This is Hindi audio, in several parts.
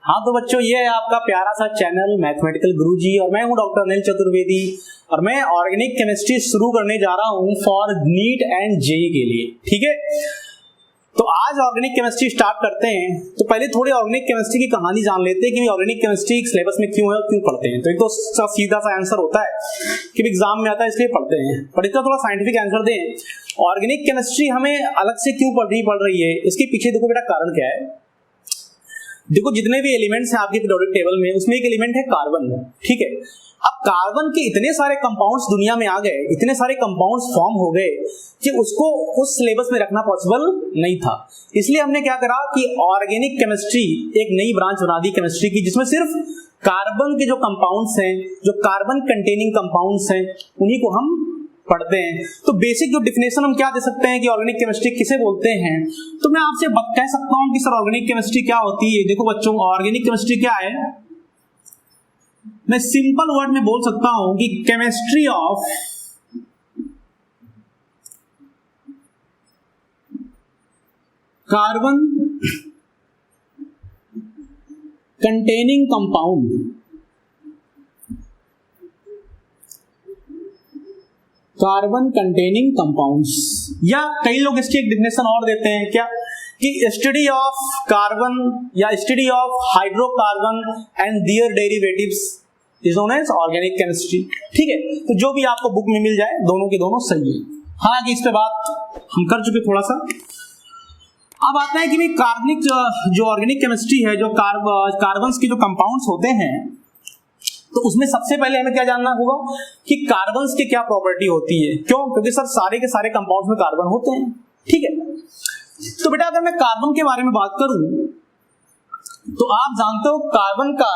हाँ तो बच्चों, ये है आपका प्यारा सा चैनल मैथमेटिकल गुरुजी और मैं हूं डॉक्टर अनिल चतुर्वेदी और मैं ऑर्गेनिक केमिस्ट्री शुरू करने जा रहा हूं फॉर नीट एंड जेईई के लिए। ठीक है, तो आज ऑर्गेनिक केमिस्ट्री स्टार्ट करते हैं। तो पहले थोड़ी ऑर्गेनिक केमिस्ट्री की कहानी जान लेते हैं कि ऑर्गेनिक केमिस्ट्री सिलेबस में क्यों है और क्यों पढ़ते हैं। तो एक तो सीधा सा आंसर होता है कि एग्जाम में आता है इसलिए पढ़ते हैं, पर इसका थोड़ा साइंटिफिक आंसर दें। ऑर्गेनिक केमिस्ट्री हमें अलग से क्यों पढ़ रही है, इसके पीछे देखो बेटा कारण क्या है। देखो, जितने भी एलिमेंट्स हैं आपके पीरियोडिक टेबल में, उसमें एक एलिमेंट है कार्बन। ठीक है, अब कार्बन के इतने सारे कंपाउंड्स दुनिया में आ गए, इतने सारे कंपाउंड्स फॉर्म हो गए कि उसको उस सिलेबस में रखना पॉसिबल नहीं था। इसलिए हमने क्या करा कि ऑर्गेनिक केमिस्ट्री एक नई ब्रांच बना दी केमिस्ट्री की, जिसमें सिर्फ कार्बन के जो कंपाउंड्स हैं, जो कार्बन कंटेनिंग कंपाउंड्स हैं, उन्हीं को हम पढ़ते हैं। तो बेसिक जो डिफिनेशन हम क्या दे सकते हैं कि ऑर्गेनिक केमिस्ट्री किसे बोलते हैं, तो मैं आपसे कह सकता हूं कि सर ऑर्गेनिक केमिस्ट्री क्या होती है। देखो बच्चों, ऑर्गेनिक केमिस्ट्री क्या है, मैं सिंपल वर्ड में बोल सकता हूं कि chemistry of carbon containing compound, carbon containing compounds, या कई लोग इसकी एक डिफिनेशन और देते हैं क्या कि स्टडी ऑफ कार्बन या study of hydrocarbon and their derivatives is known as organic chemistry. ठीक है, तो जो भी आपको बुक में मिल जाए दोनों के दोनों सही है। हालांकि इस पे बात हम कर चुके थोड़ा सा। अब आता है कि भाई कार्बनिक जो ऑर्गेनिक केमिस्ट्री है, जो कार्बन के जो कंपाउंड्स होते हैं, तो उसमें सबसे पहले हमें क्या जानना होगा कि कार्बन्स की क्या प्रॉपर्टी होती है। क्यों? क्योंकि सर सारे के सारे कंपाउंड्स में कार्बन होते हैं। ठीक है, तो बेटा अगर मैं कार्बन के बारे में बात करूं तो आप जानते हो कार्बन का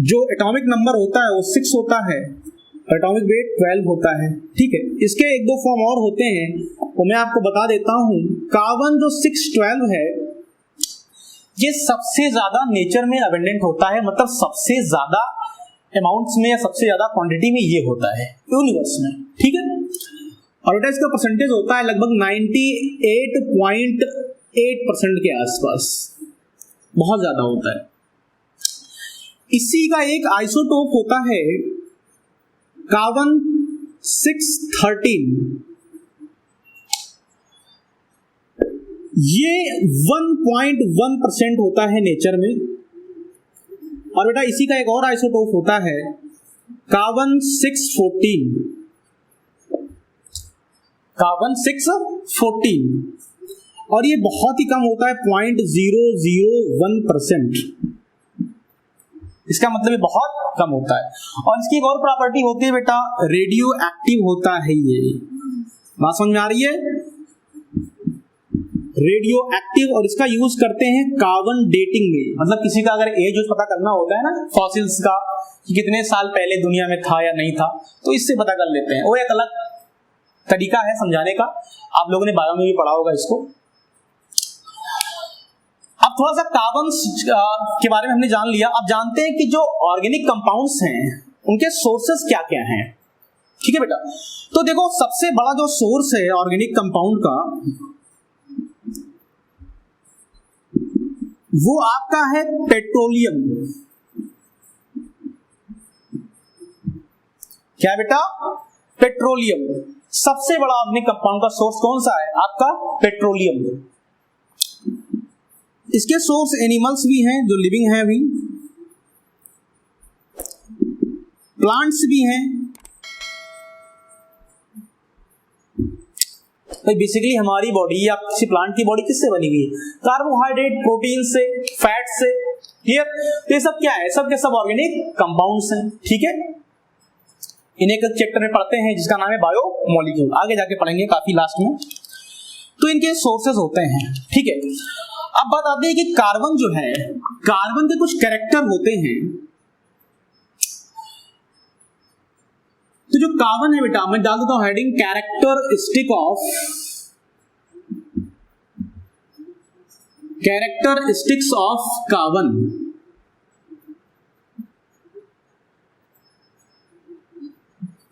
जो एटॉमिक नंबर होता है वो 6 होता है, एटॉमिक वेट 12 होता है। ठीक है, इसके एक दो फॉर्म और होते हैं, वो मैं आपको बता देता हूं। कार्बन जो 612 है, ये सबसे ज्यादा नेचर में अबंडेंट होता है, मतलब सबसे ज्यादा अमाउंट्स में या सबसे ज्यादा क्वांटिटी में ये होता है यूनिवर्स में। ठीक है, और बेटा इसका परसेंटेज होता है लगभग 98.8% के आसपास, बहुत ज्यादा होता है। इसी का एक आइसोटोप होता है कार्बन 613, ये 1.1% होता है नेचर में। और बेटा इसी का एक और आइसोटोप होता है कार्बन 614, कार्बन 614, और ये बहुत ही कम होता है 0.001%। इसका मतलब ये बहुत कम होता है। और इसकी एक और प्रॉपर्टी होती है बेटा, रेडियो एक्टिव होता है ये। बात समझ में आ रही है? रेडियो एक्टिव, और इसका यूज करते हैं कार्बन डेटिंग में। मतलब किसी का अगर एज पता करना होता है ना, फॉसिल्स का, कि कितने साल पहले दुनिया में था या नहीं था, तो इससे पता कर लेते हैं। वो एक अलग तरीका है समझाने का, आप लोगों ने बायो में भी पढ़ा होगा इसको। अब थोड़ा सा कार्बन के बारे में हमने जान लिया। अब जानते हैं कि जो ऑर्गेनिक कंपाउंड्स हैं उनके सोर्सेस क्या क्या हैं। ठीक है बेटा, तो देखो सबसे बड़ा जो सोर्स है ऑर्गेनिक कंपाउंड का, वो आपका है पेट्रोलियम। क्या बेटा? पेट्रोलियम। सबसे बड़ा ऑर्गेनिक कंपाउंड का सोर्स कौन सा है? आपका पेट्रोलियम। इसके सोर्स एनिमल्स भी हैं जो लिविंग हैं, अभी प्लांट्स भी हैं। तो बेसिकली हमारी बॉडी या किसी प्लांट की बॉडी किससे बनी हुई है? कार्बोहाइड्रेट, प्रोटीन से, फैट से। क्लियर? तो ये सब क्या है? सब के सब ऑर्गेनिक कंपाउंड्स हैं। ठीक है, इन्हें एक चैप्टर में पढ़ते हैं जिसका नाम है बायोमोलिक्यूल, आगे जाके पढ़ेंगे काफी लास्ट में। तो इनके सोर्सेज होते हैं। ठीक है, अब बात आती है कि कार्बन जो है, कार्बन के कुछ कैरेक्टर होते हैं। तो जो कार्बन है बेटा, मैं डाल देता हूं heading characteristic of, characteristics of carbon.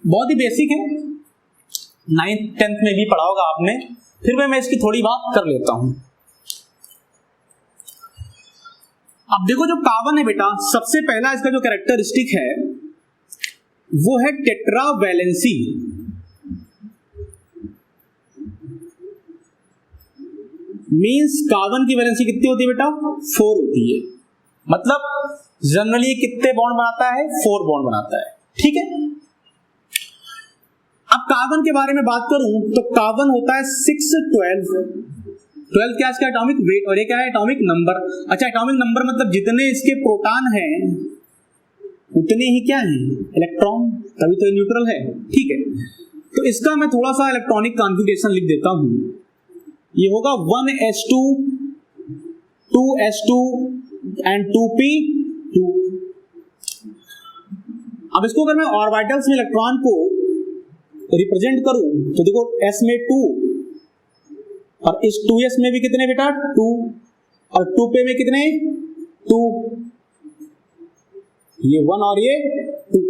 बहुत ही बेसिक है, 9th 10th में भी पढ़ा होगा आपने, फिर मैं इसकी थोड़ी बात कर लेता हूं। अब देखो जो कार्बन है बेटा, सबसे पहला इसका जो कैरेक्टरिस्टिक है वो है टेट्रावैलेंसी। मींस कार्बन की वैलेंसी कितनी होती है बेटा? 4 होती है। मतलब जनरली कितने बॉन्ड बनाता है? 4 बॉन्ड बनाता है। ठीक है, अब कार्बन के बारे में बात करूं तो कार्बन होता है 612। 12 क्या इसका एटॉमिक वेट, और ये क्या है? Atomic number. अच्छा, एटॉमिक नंबर मतलब जितने इसके प्रोटॉन हैं उतने ही क्या हैं? इलेक्ट्रॉन, तभी तो न्यूट्रल है। ठीक है, तो इसका मैं थोड़ा सा इलेक्ट्रॉनिक कॉन्फ़िगरेशन लिख देता हूं। ये होगा 1s2 2s2 एंड 2p2। अब इसको अगर मैं ऑर्बिटल्स में इलेक्ट्रॉन को रिप्रेजेंट करूं तो देखो s में 2 और इस 2s में भी कितने बेटा? 2 और 2p में कितने? 2। ये 1 और ये 2।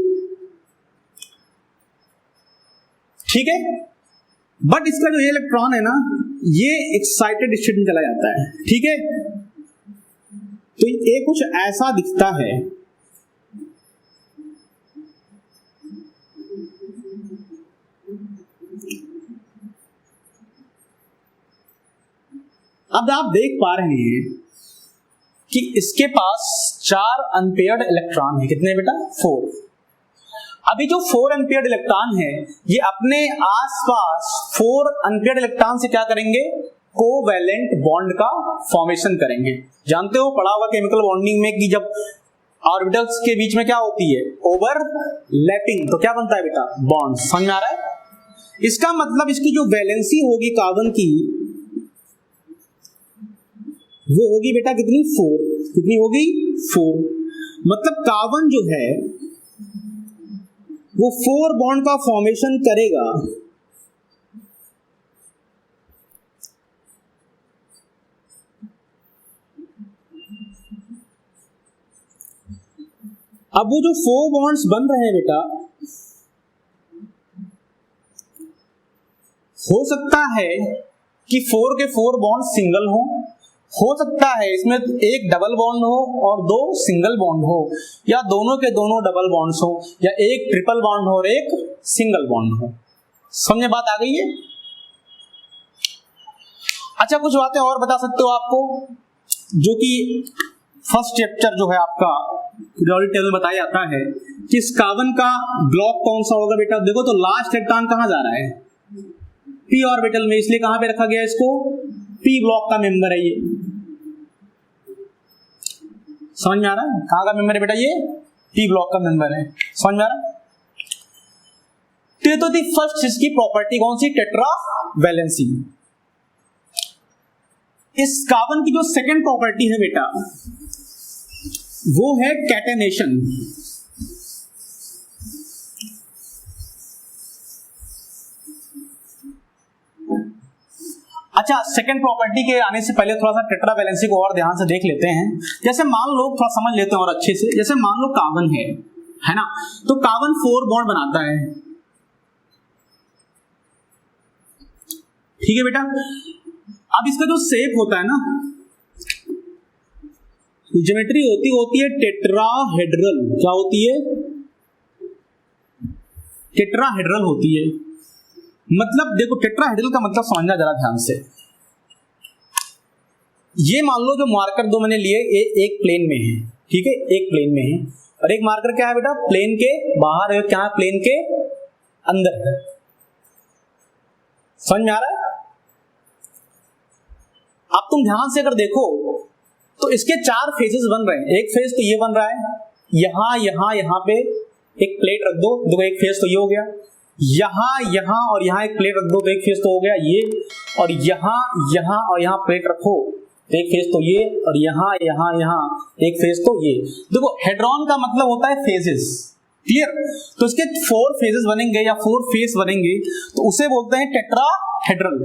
ठीक है, बट इसका जो ये इलेक्ट्रॉन है ना, ये एक्साइटेड स्टेट में चला जाता है। ठीक है, तो ये कुछ ऐसा दिखता है। अब आप देख पा रहे हैं कि इसके पास 4 अनपेयर्ड इलेक्ट्रॉन है। कितने बेटा? 4। अभी जो 4 अनपेयर्ड इलेक्ट्रॉन है, ये अपने आसपास 4 अनपेयर्ड इलेक्ट्रॉन से क्या करेंगे? कोवैलेंट बॉन्ड का फॉर्मेशन करेंगे। जानते हो, पढ़ा हुआ केमिकल बॉन्डिंग में कि जब ऑर्बिटल्स के बीच में क्या होती है? ओवरलैपिंग, तो क्या बनता है बेटा? बॉन्ड। समझ में आ रहा है? इसका मतलब इसकी जो वैलेंसी होगी कार्बन की, वो होगी बेटा कितनी? 4। कितनी होगी? 4। मतलब कार्बन जो है वो 4 बॉन्ड का फॉर्मेशन करेगा। अब वो जो 4 बॉन्ड्स बन रहे हैं बेटा, हो सकता है कि 4 के 4 बॉन्ड सिंगल हो सकता है इसमें एक डबल बॉन्ड हो और 2 सिंगल बॉन्ड हो, या दोनों के दोनों डबल बॉन्ड्स हो, या एक ट्रिपल बॉन्ड हो और एक सिंगल बॉन्ड हो। समझे बात आ गई है? अच्छा, कुछ बातें और बता सकते हो आपको, जो कि फर्स्ट चैप्टर जो है आपका पीरियोडिक टेबल बताया जाता है कि इस कार्बन का ब्लॉक कौन सा होगा बेटा? देखो तो लास्ट इलेक्ट्रॉन कहां जा रहा है? p ऑर्बिटल में, इसलिए कहां पे रखा गया इसको? p ब्लॉक का मेंबर है ये। समझ में आ रहा है? कहां का मेंबर है बेटा? ये p ब्लॉक का मेंबर है। समझ में आ रहा है? तो दी फर्स्ट इसकी प्रॉपर्टी कौन सी? टेट्रावैलेंसी। इस कार्बन की जो सेकंड प्रॉपर्टी है बेटा, वो है कैटेनेशन। अच्छा, सेकंड प्रॉपर्टी के आने से पहले थोड़ा सा टेट्रावैलेंसी को और ध्यान से देख लेते हैं। जैसे मान लो, थोड़ा समझ लेते हैं और अच्छे से। जैसे मान लो कार्बन है ना, तो कार्बन 4 बॉन्ड बनाता है। ठीक है बेटा, अब इसका जो शेप होता है ना, ज्योमेट्री होती है टेट्राहेड्रल। क्या होती है? टेट्राहेड्रल होती है। मतलब देखो, टेट्राहेड्रल का मतलब समझना जरा ध्यान से। ये मान लो जो मार्कर 2 मैंने लिए, एक प्लेन में है। ठीक है, एक प्लेन में है, और एक मार्कर क्या है बेटा? प्लेन के बाहर है। क्या? प्लेन के अंदर है। समझ में आ रहा है? अब तुम ध्यान से अगर देखो तो इसके 4 फेजेस बन रहे हैं। एक फेज तो ये बन रहा है, यहां पे एक प्लेट रख दो, देखो एक फेज तो ये हो गया। यहां और यहां एक प्लेट रख दो तो एक फेज तो हो गया ये, और यहां और यहां प्लेट रखो तो एक फेज तो ये, और यहां एक फेज तो ये। देखो, हेड्रॉन का मतलब होता है फेजेस। क्लियर? तो इसके 4 फेजेस बनेंगे या 4 फेस बनेंगे, तो उसे बोलते हैं टेट्राहेड्रल।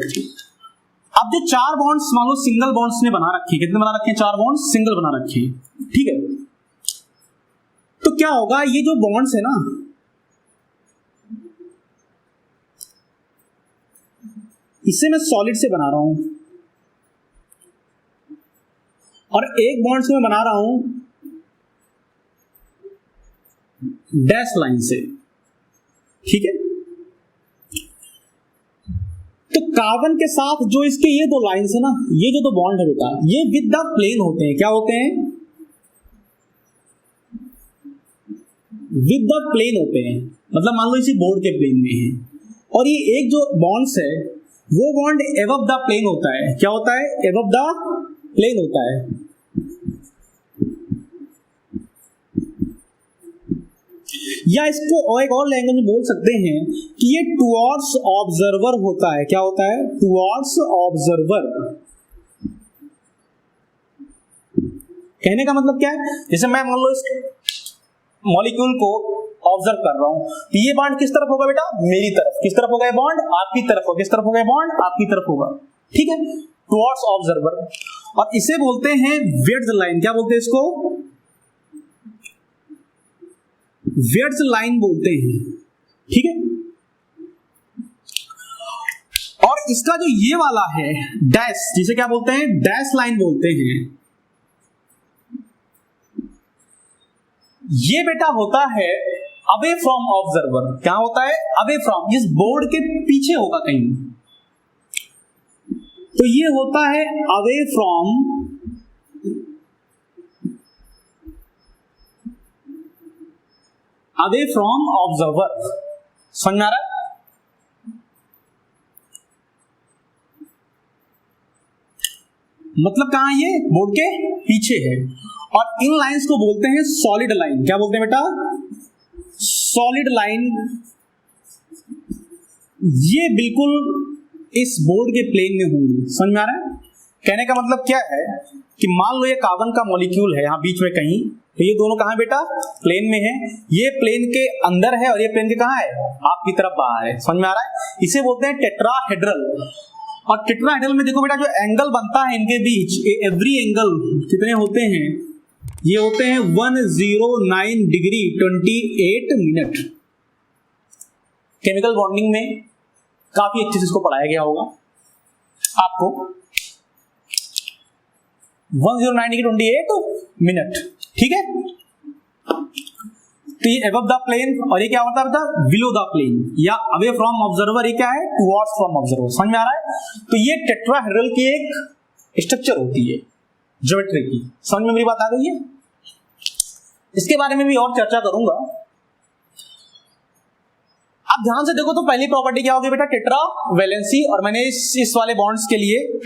अब जो 4 बॉन्ड्स मान लो सिंगल बॉन्ड्स ने बना रखे, कितने बना रखे हैं? 4 बॉन्ड्स सिंगल बना रखे हैं। ठीक है, तो क्या होगा? ये जो बॉन्ड्स है ना, इसे मैं सॉलिड से बना रहा हूं, और एक बॉन्ड से मैं बना रहा हूं डैश लाइन से, ठीक है। तो कार्बन के साथ जो इसके ये दो लाइंस है ना, ये जो दो बॉन्ड है बेटा, ये विद द प्लेन होते हैं। क्या होते हैं? विद द प्लेन होते हैं, मतलब मान लो इसी बोर्ड के प्लेन में है, और ये एक जो बॉन्ड्स है वो बॉन्ड एबव द प्लेन होता है। क्या होता है? एबव द प्लेन होता है। या इसको और एक और लैंग्वेज में बोल सकते हैं कि ये टुवर्ड्स ऑब्जर्वर होता है। क्या होता है? Towards observer. कहने का मतलब क्या है? जैसे मैं मान लो इस मॉलिक्यूल को ऑब्जर्व कर रहा हूं, तो ये बॉन्ड किस तरफ होगा बेटा? मेरी तरफ। किस तरफ होगा ये बॉन्ड? आपकी तरफ होगा। किस तरफ होगा ये बॉन्ड? आपकी तरफ होगा, ठीक है। Towards observer. और इसे बोलते हैं विड्थ लाइन। क्या बोलते हैं इसको? विड्थ लाइन बोलते हैं, ठीक है। और इसका जो ये वाला है डैश, जिसे क्या बोलते हैं? डैश लाइन बोलते हैं। ये बेटा होता है अवे फ्रॉम ऑब्जर्वर। क्या होता है? अवे फ्रॉम, इस बोर्ड के पीछे होगा कहीं, तो ये होता है अवे फ्रॉम ऑब्जर्वर। समझ में आ रहा है? मतलब कहां? ये बोर्ड के पीछे है। और इन लाइंस को बोलते हैं सॉलिड लाइन। क्या बोलते हैं बेटा? Solid line. ये बिल्कुल इस बोर्ड के प्लेन में होंगी। समझ में आ रहा है? कहने का मतलब क्या है कि मान लो ये कार्बन का मॉलिक्यूल है यहां बीच में कहीं, तो ये दोनों कहां बेटा? प्लेन में है। ये प्लेन के अंदर है और ये प्लेन के कहां है? आपकी तरफ बाहर है। समझ में आ रहा है? इसे बोलते हैं टेट्राहेड्रल। और टेट्राहेड्रल में देखो बेटा, जो एंगल बनता है इनके बीच, एवरी एंगल कितने होते हैं? ये होते हैं 109 डिग्री 28 मिनट। केमिकल बॉन्डिंग में काफी अच्छे से इसको पढ़ाया गया होगा आपको। 109 डिग्री 28 मिनट, ठीक है। तो ये अबव द प्लेन, और ये क्या होता है? बिलो द प्लेन या अवे फ्रॉम ऑब्जर्वर। ये क्या है? Towards from observer. समझ में आ रहा है? तो ये टेट्राहेड्रल की एक स्ट्रक्चर होती है ज्योमेट्री की। समझ में मेरी बात आ गई है? इसके बारे में भी और चर्चा करूंगा। आप ध्यान से देखो तो पहली प्रॉपर्टी क्या होगी बेटा? Tetra valency. और मैंने इस वाले बॉन्ड्स के लिए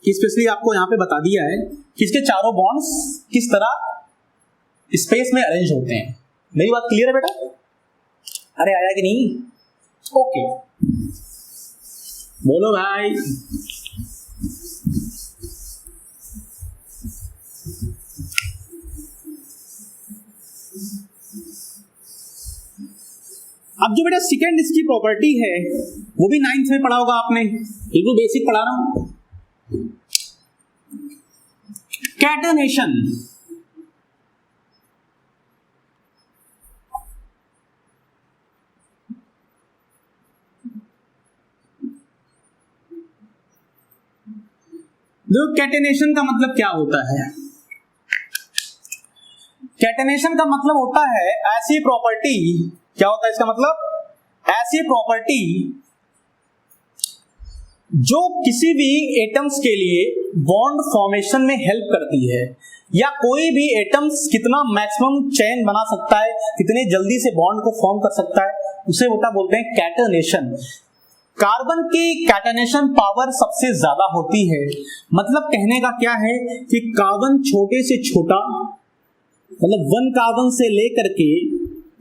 स्पेशली आपको यहां पे बता दिया है कि इसके चारों बॉन्ड्स किस तरह स्पेस में अरेंज होते हैं। मेरी बात क्लियर है बेटा? अरे आया कि नहीं? ओके, बोलो भाई। अब जो बेटा सेकेंड इसकी प्रॉपर्टी है वो भी 9th में पढ़ा होगा आपने, बिल्कुल बेसिक पढ़ा रहा हूं। कैटनेशन। देखो कैटेनेशन का मतलब क्या होता है? कैटेनेशन का मतलब होता है ऐसी प्रॉपर्टी। क्या होता है इसका मतलब? ऐसी प्रॉपर्टी जो किसी भी एटम्स के लिए बॉन्ड फॉर्मेशन में हेल्प करती है, या कोई भी एटम्स कितना मैक्सिमम चेन बना सकता है, कितने जल्दी से बॉन्ड को फॉर्म कर सकता है, उसे होता बोलते हैं कैटेनेशन। कार्बन की कैटेनेशन पावर सबसे ज्यादा होती है। मतलब कहने का क्या है कि कार्बन छोटे से छोटा, मतलब 1 कार्बन से लेकर के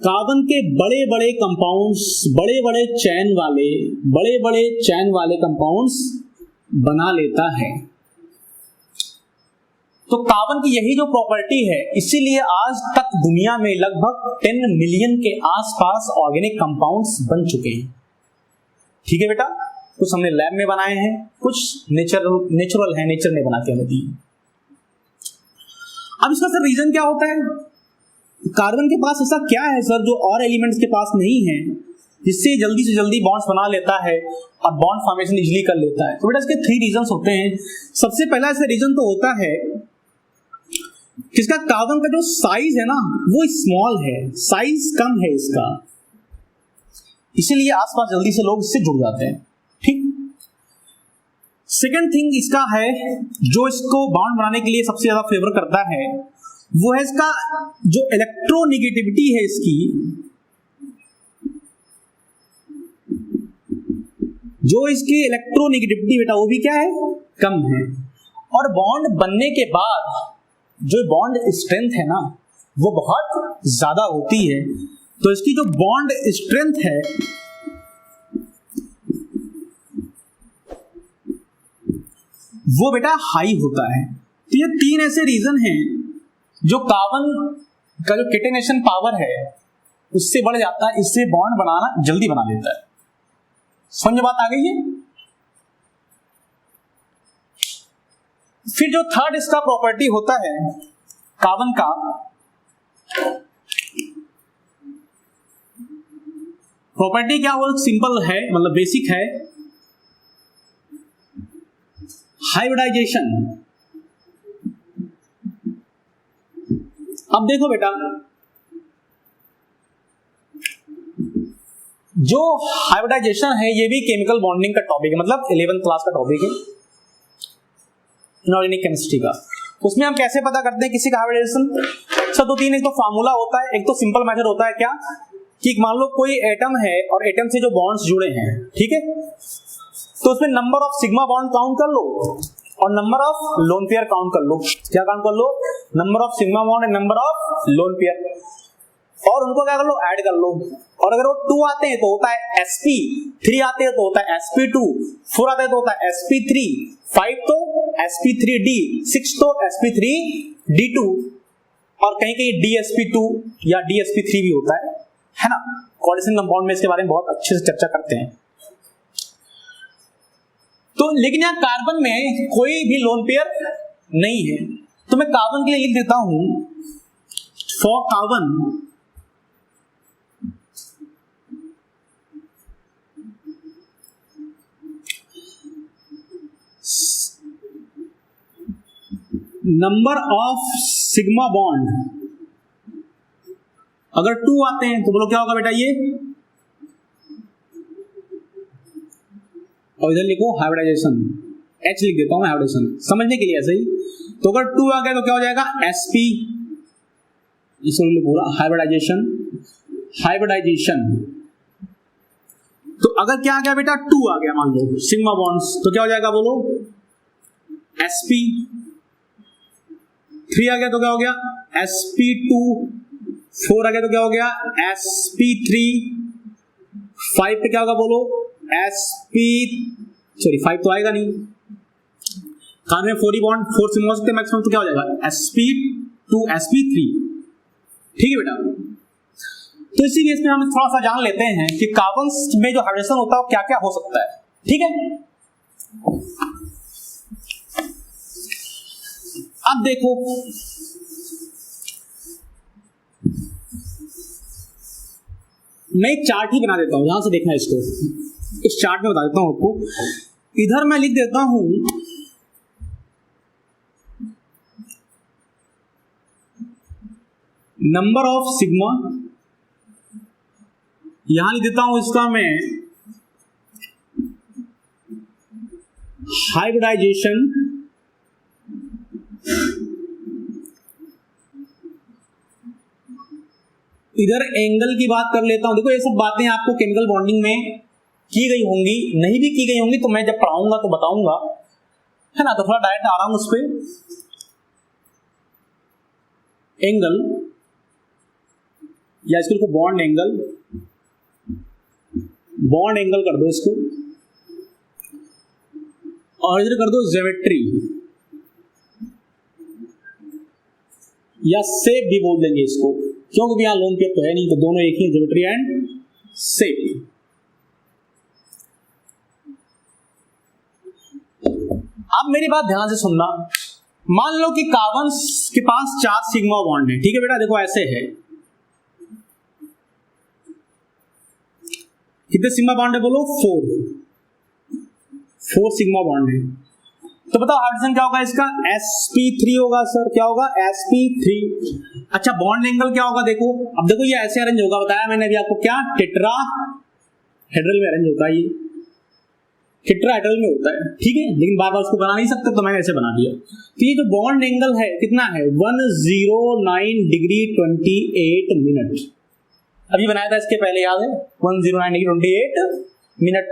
कार्बन के बड़े बड़े कंपाउंड्स, बड़े बड़े चैन वाले कंपाउंड्स बना लेता है। तो कार्बन की यही जो प्रॉपर्टी है, इसीलिए आज तक दुनिया में लगभग 10 मिलियन के आसपास ऑर्गेनिक कंपाउंड्स बन चुके हैं। ठीक है बेटा? कुछ हमने लैब में बनाए हैं, कुछ नेचुरल है, नेचर ने बना के हमें दी। अब इसका सर रीजन क्या होता है? कार्बन के पास ऐसा क्या है सर जो और एलिमेंट्स के पास नहीं है, जिससे जल्दी से जल्दी बॉन्ड्स बना लेता है और बॉन्ड फॉर्मेशन इजीली कर लेता है? तो बेटा इसके 3 रीजंस होते हैं। सबसे पहला इसका रीजन तो होता है किसका, कार्बन का जो साइज है ना वो स्मॉल है, साइज कम है इसका, इसीलिए आसपास जल्दी से लोग इससे जुड़ जाते हैं। ठीक। सेकेंड थिंग इसका है जो इसको बॉन्ड बनाने के लिए सबसे ज्यादा फेवर करता है वो है इसका जो इलेक्ट्रोनेगेटिविटी है इसकी, जो इसकी इलेक्ट्रोनेगेटिविटी बेटा वो भी क्या है, कम है। और बॉन्ड बनने के बाद जो बॉन्ड स्ट्रेंथ है ना वो बहुत ज्यादा होती है, तो इसकी जो बॉन्ड स्ट्रेंथ है वो बेटा हाई होता है। तो ये तीन ऐसे रीजन हैं जो कार्बन का जो केटेनेशन पावर है उससे बढ़ जाता है, इससे बॉन्ड बनाना जल्दी बना देता है। समझ बात आ गई है। फिर जो थर्ड इसका प्रॉपर्टी होता है कार्बन का, प्रॉपर्टी क्या, वो सिंपल है, मतलब बेसिक है, हाइब्रिडाइजेशन। अब देखो बेटा, जो हाइब्रिडाइजेशन है ये भी केमिकल बॉन्डिंग का टॉपिक है, मतलब 11th क्लास का टॉपिक है इनऑर्गेनिक केमिस्ट्री का। उसमें हम कैसे पता करते हैं किसी का हाइब्रिडाइजेशन? सब दो तीन, एक तो फार्मूला होता है, एक तो सिंपल मेथड होता है क्या कि मान लो कोई एटम है और एटम से जो बॉन्ड्स जुड़े हैं, ठीक है, तो उसमें number of sigma bond count कर लो और number of lone pair count कर लो। क्या काउंट कर लो? Number of sigma bond and number of lone pair, और उनको क्या कर लो, ऐड कर लो। और अगर वो 2 आते हैं तो होता है sp, 3 आते हैं तो होता है sp2, 4 आते हैं तो होता है sp3, 5 तो sp3d, 6 तो sp3d2, और कहीं कहीं dsp2 या dsp3 भी होता है ना। कोऑर्डिनेशन कंपाउंड में इसके बारे में बहुत अच्छे से चर्चा करते हैं। तो लेकिन यहाँ कार्बन में कोई भी लोन पेयर नहीं है, तो मैं कार्बन के लिए लिख देता हूं for carbon number of sigma bond, अगर 2 आते हैं तो बोलो क्या होगा बेटा ये, और इधर लिखो हाइब्रिडाइजेशन, H लिख देता हूं मैं हाइब्रिडाइजेशन समझने के लिए ऐसे ही। तो अगर 2 आ गया तो क्या हो जाएगा sp, इसको पूरा हाइब्रिडाइजेशन, हाइब्रिडाइजेशन। तो अगर क्या आ गया बेटा 2 आ गया मान लो सिग्मा बॉन्ड्स, तो क्या हो जाएगा बोलो sp। 3 आ गया तो क्या हो गया sp2, 4 आ गया तो क्या हो गया sp3, 5 पे क्या होगा बोलो5 तो आएगा नहीं, कार्बन में 4 बॉन्ड 4 सिग्मा सकते मैक्सिमम, तो क्या हो जाएगा sp2 sp3। ठीक है बेटा। तो इसी केस में हम थोड़ा सा जान लेते हैं कि कार्बन में जो हाइब्रिडेशन होता है वो क्या क्या हो सकता है। ठीक है, अब देखो मैं एक चार्ट ही बना देता हूं, यहां से देखना इसको, इस चार्ट में बता देता हूं आपको। इधर मैं लिख देता हूं नंबर ऑफ सिग्मा, यहां लिख देता हूं इसका मैं हाइब्रिडाइजेशन, इधर एंगल की बात कर लेता हूं। देखो ये सब बातें आपको केमिकल बॉन्डिंग में की गई होंगी, नहीं भी की गई होंगी तो मैं जब पढ़ाऊंगा तो बताऊंगा, है ना। तो थोड़ा डायरेक्ट आ रहा हूं उस पे। एंगल या इसको बॉन्ड एंगल, बॉन्ड एंगल कर दो इसको, और इधर कर दो ज्योमेट्री या शेप भी बोल देंगे इसको, क्योंकि यहां लोन पेयर तो है नहीं, तो दोनों एक ही, ज्योमेट्री एंड शेप। अब मेरी बात ध्यान से सुनना। मान लो कि कार्बन के पास 4 सिग्मा बॉन्ड है, ठीक है बेटा। देखो ऐसे है, कितने सिग्मा बॉन्ड है बोलो 4 सिग्मा बॉन्ड है। तो बताओ हाइड्रोजन क्या होगा इसका, sp3 होगा सर, क्या होगा sp3। अच्छा बॉन्ड एंगल क्या होगा, देखो अब देखो ये ऐसे अरेंज होगा, बताया मैंने अभी आपको, क्या टेट्राहेड्रल में अरेंज होता है, ये टेट्राहेड्रल में होता है, ठीक है, लेकिन बार बार उसको बना नहीं सकते तो मैंने ऐसे बना दिया। तो ये जो बॉन्ड एंगल है कितना है 109 डिग्री 28 मिनट, अभी बनाया था इसके पहले, याद है 109 डिग्री 28 मिनट,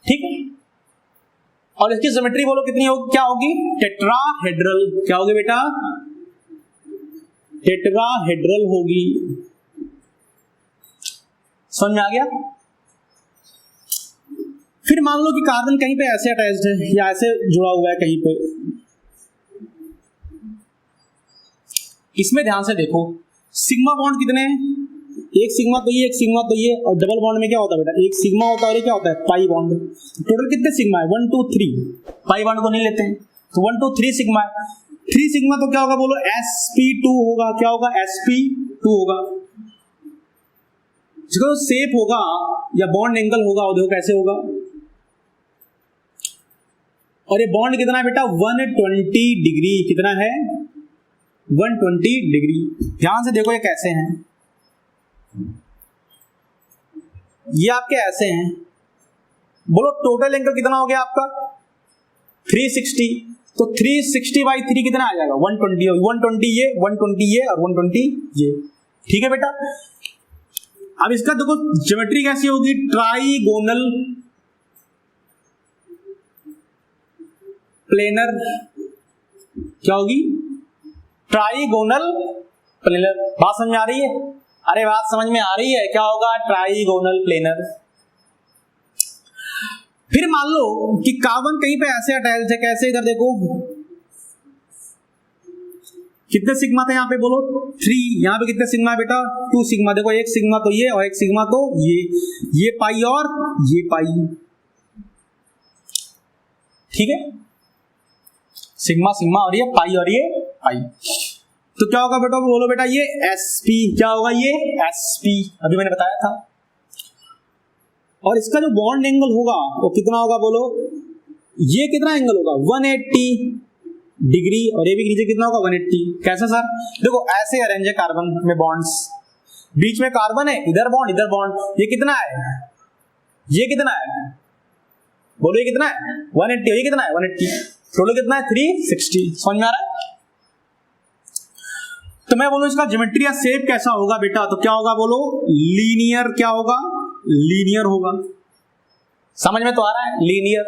ठीक है। और इसकी ज्योमेट्री बोलो कितनी होगी, क्या होगी, टेट्राहेड्रल, क्या होगी बेटा, टेट्राहेड्रल होगी, समझ में आ गया। फिर मान लो कि कार्बन कहीं पे ऐसे अटैच्ड है या ऐसे जुड़ा हुआ है कहीं पे, इसमें ध्यान से देखो सिग्मा बॉन्ड कितने हैं, एक सिग्मा तो ये, एक सिग्मा तो ये, और डबल बॉन्ड में क्या होता है बेटा, एक सिग्मा होता है और ये क्या होता है पाई बॉन्ड। टोटल कितने सिग्मा है 1 2 3, पाई बॉन्ड को नहीं लेते हैं तो 1 2 3 सिग्मा है, 3 सिग्मा तो क्या होगा बोलो sp2 होगा, क्या होगा sp2 होगा। जो शेप होगा या बॉन्ड एंगल होगा वो देखो कैसे होगा, और ये बॉन्ड कितना है बेटा 120 डिग्री, कितना है 120 डिग्री। ध्यान से देखो ये कैसे हैं, ये आपके ऐसे हैं, बोलो टोटल एंगल कितना हो गया आपका 360, तो 360 बाई 3 कितना आ जाएगा 120, 120 ये 120 ये और 120 ये, ठीक है बेटा। अब इसका देखो ज्योमेट्री कैसी होगी, ट्राइगोनल प्लेनर, क्या होगी ट्राइगोनल प्लेनर, बात समझ में आ रही है, अरे बात समझ में आ रही है, क्या होगा ट्राइगोनल प्लेनर। फिर मान लो कि कार्बन कहीं पे ऐसे अटैच्ड है, कैसे, इधर देखो कितने सिग्मा थे यहाँ पे बोलो 3, यहाँ पे कितने सिग्मा है बेटा 2 सिग्मा, देखो एक सिग्मा तो ये और एक सिग्मा तो ये पाई और ये पाई, ठीक है, सिग्मा सिग्मा और ये पाई और ये पाई। तो क्या होगा बेटा, बोलो बेटा ये sp, क्या होगा ये sp, अभी मैंने बताया था। और इसका जो बॉन्ड एंगल होगा वो कितना होगा बोलो, ये कितना एंगल होगा 180 डिग्री, और ये भी नीचे कितना होगा 180। कैसा सर, देखो ऐसे अरेंज है कार्बन में बॉन्ड्स, बीच में कार्बन है, इधर बॉन्ड, ये कितना है, ये कितना है बोलो, ये कितना है 180, ये कितना है 180, टोटल कितना है 360, समझ में आ रहा है। तो मैं बोलूं इसका ज्योमेट्री या शेप कैसा होगा बेटा, तो क्या होगा बोलो लीनियर, क्या होगा लीनियर होगा, समझ में तो आ रहा है लीनियर।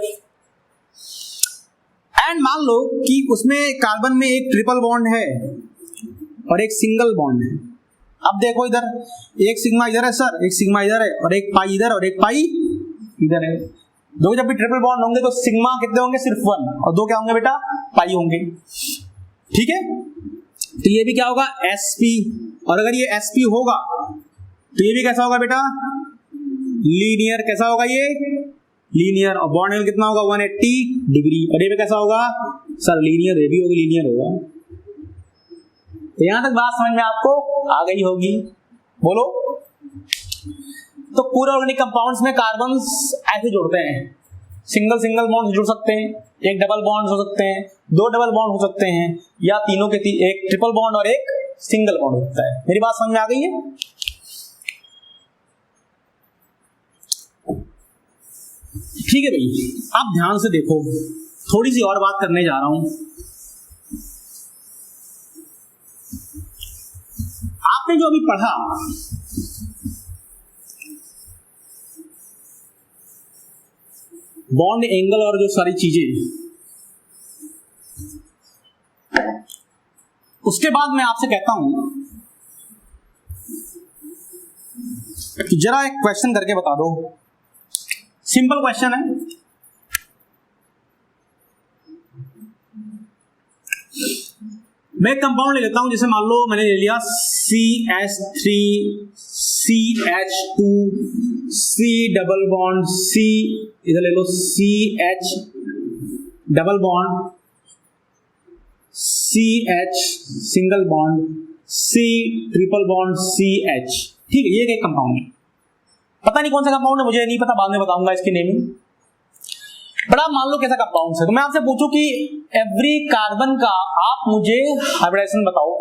एंड मान लो कि उसमें कार्बन में एक ट्रिपल बॉन्ड है और एक सिंगल बॉन्ड है, अब देखो इधर एक सिग्मा इधर है सर, एक सिग्मा इधर है और एक पाई इधर और एक पाई इधर है, दो जब भी ट्रिपल बॉन्ड होंगे तो सिग्मा कितने होंगे सिर्फ 1 और 2 क्या होंगे बेटा पाई होंगे, ठीक है। तो ये भी क्या होगा sp, और अगर ये sp होगा तो ये भी कैसा होगा बेटा लीनियर, कैसा होगा ये लीनियर, और बॉन्ड एंगल कितना होगा 180 डिग्री, और ये भी कैसा होगा सर लीनियर, ये भी होगी लीनियर होगा। तो यहां तक बात समझ में आपको आ गई होगी, बोलो। तो पूरे ऑर्गेनिक कंपाउंड्स में कार्बन ऐसे जुड़ते हैं, सिंगल सिंगल बॉन्ड जुड़ सकते हैं, एक डबल बॉन्ड हो सकते हैं, 2 डबल बॉन्ड हो सकते हैं, या तीनों के एक ट्रिपल बॉन्ड और एक सिंगल बॉन्ड हो सकता है। मेरी बात समझ में आ गई है। ठीक है भाई, आप ध्यान से देखो, थोड़ी सी और बात करने जा रहा हूं। आपने जो अभी पढ़ा बॉन्ड एंगल और जो सारी चीजें, उसके बाद मैं आपसे कहता हूं कि जरा एक क्वेश्चन करके बता दो, सिंपल क्वेश्चन है। मैं एक कंपाउंड ले लेता हूं, जैसे मान लो मैंने ले लिया CH3 CH2 C double bond C, इधर ले लो CH double bond CH single bond C triple bond CH, ठीक है। ये एक कंपाउंड है, पता नहीं कौन सा कंपाउंड है, मुझे नहीं पता, बाद में बताऊंगा इसकी नेमिंग। बट आप मान लो कैसा कंपाउंड है, तो मैं आपसे पूछूं कि एवरी कार्बन का आप मुझे हाइब्रिडाइजेशन बताओ,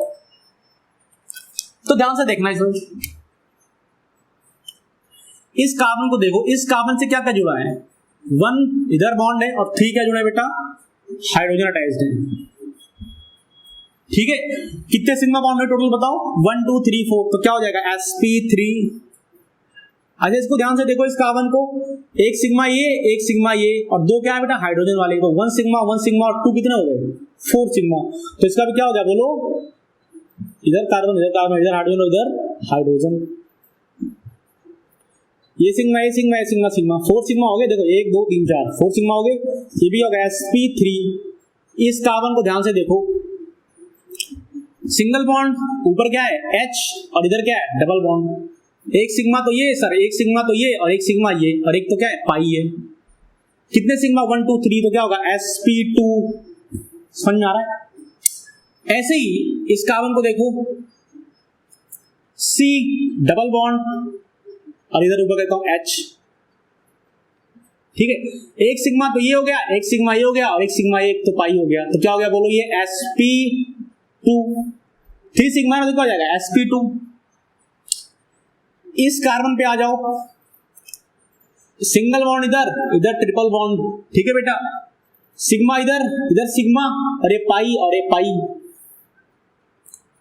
तो ध्यान से देखना इसमें, इस कार्बन को देखो, इस कार्बन से क्या क्या जुड़ा है, 1 इधर बॉन्ड है और 3 क्या जुड़ा है बेटा, हाइड्रोजन अटैच्ड है, ठीक है। कितने सिग्मा बॉन्ड है टोटल बताओ, 1 2 3 4, तो क्या हो जाएगा sp3। अच्छा इसको ध्यान से देखो, इस कार्बन को एक सिग्मा ये और 2 क्या है बेटा हाइड्रोजन वाले, तो 1 सिग्मा और 2 कितने हो गए 4 सिग्मा, तो इसका भी क्या हो गया बोलो, इधर कार्बन इधर हाइड्रोजन और इधर हाइड्रोजन, ये सिग्मा 4 सिग्मा हो गए, देखो 1 2 3 4 4 सिग्मा हो गए, ये भी हो गया sp3। इस कार्बन को ध्यान से देखो, सिंगल बॉन्ड ऊपर क्या है H और इधर क्या है डबल बॉन्ड, एक सिग्मा तो ये सर, एक सिग्मा तो ये और एक सिग्मा ये और एक तो क्या है पाई है, कितने सिग्मा 1 2 3, तो क्या होगा sp2, समझ में आ रहा है। ऐसे ही इस कार्बन को देखो, C डबल बॉन्ड और इधर ऊपर कहता हूं H, ठीक है, एक सिग्मा तो ये हो गया, एक सिग्मा ये हो गया और एक सिग्मा एक तो पाई हो गया, तो क्या हो गया बोलो ये sp2, 3 सिग्मा में तो क्या हो जाएगा sp2। इस कार्बन पे आ जाओ, सिंगल बॉन्ड इधर ट्रिपल बॉन्ड, ठीक है बेटा, सिग्मा इधर सिग्मा और ये पाई,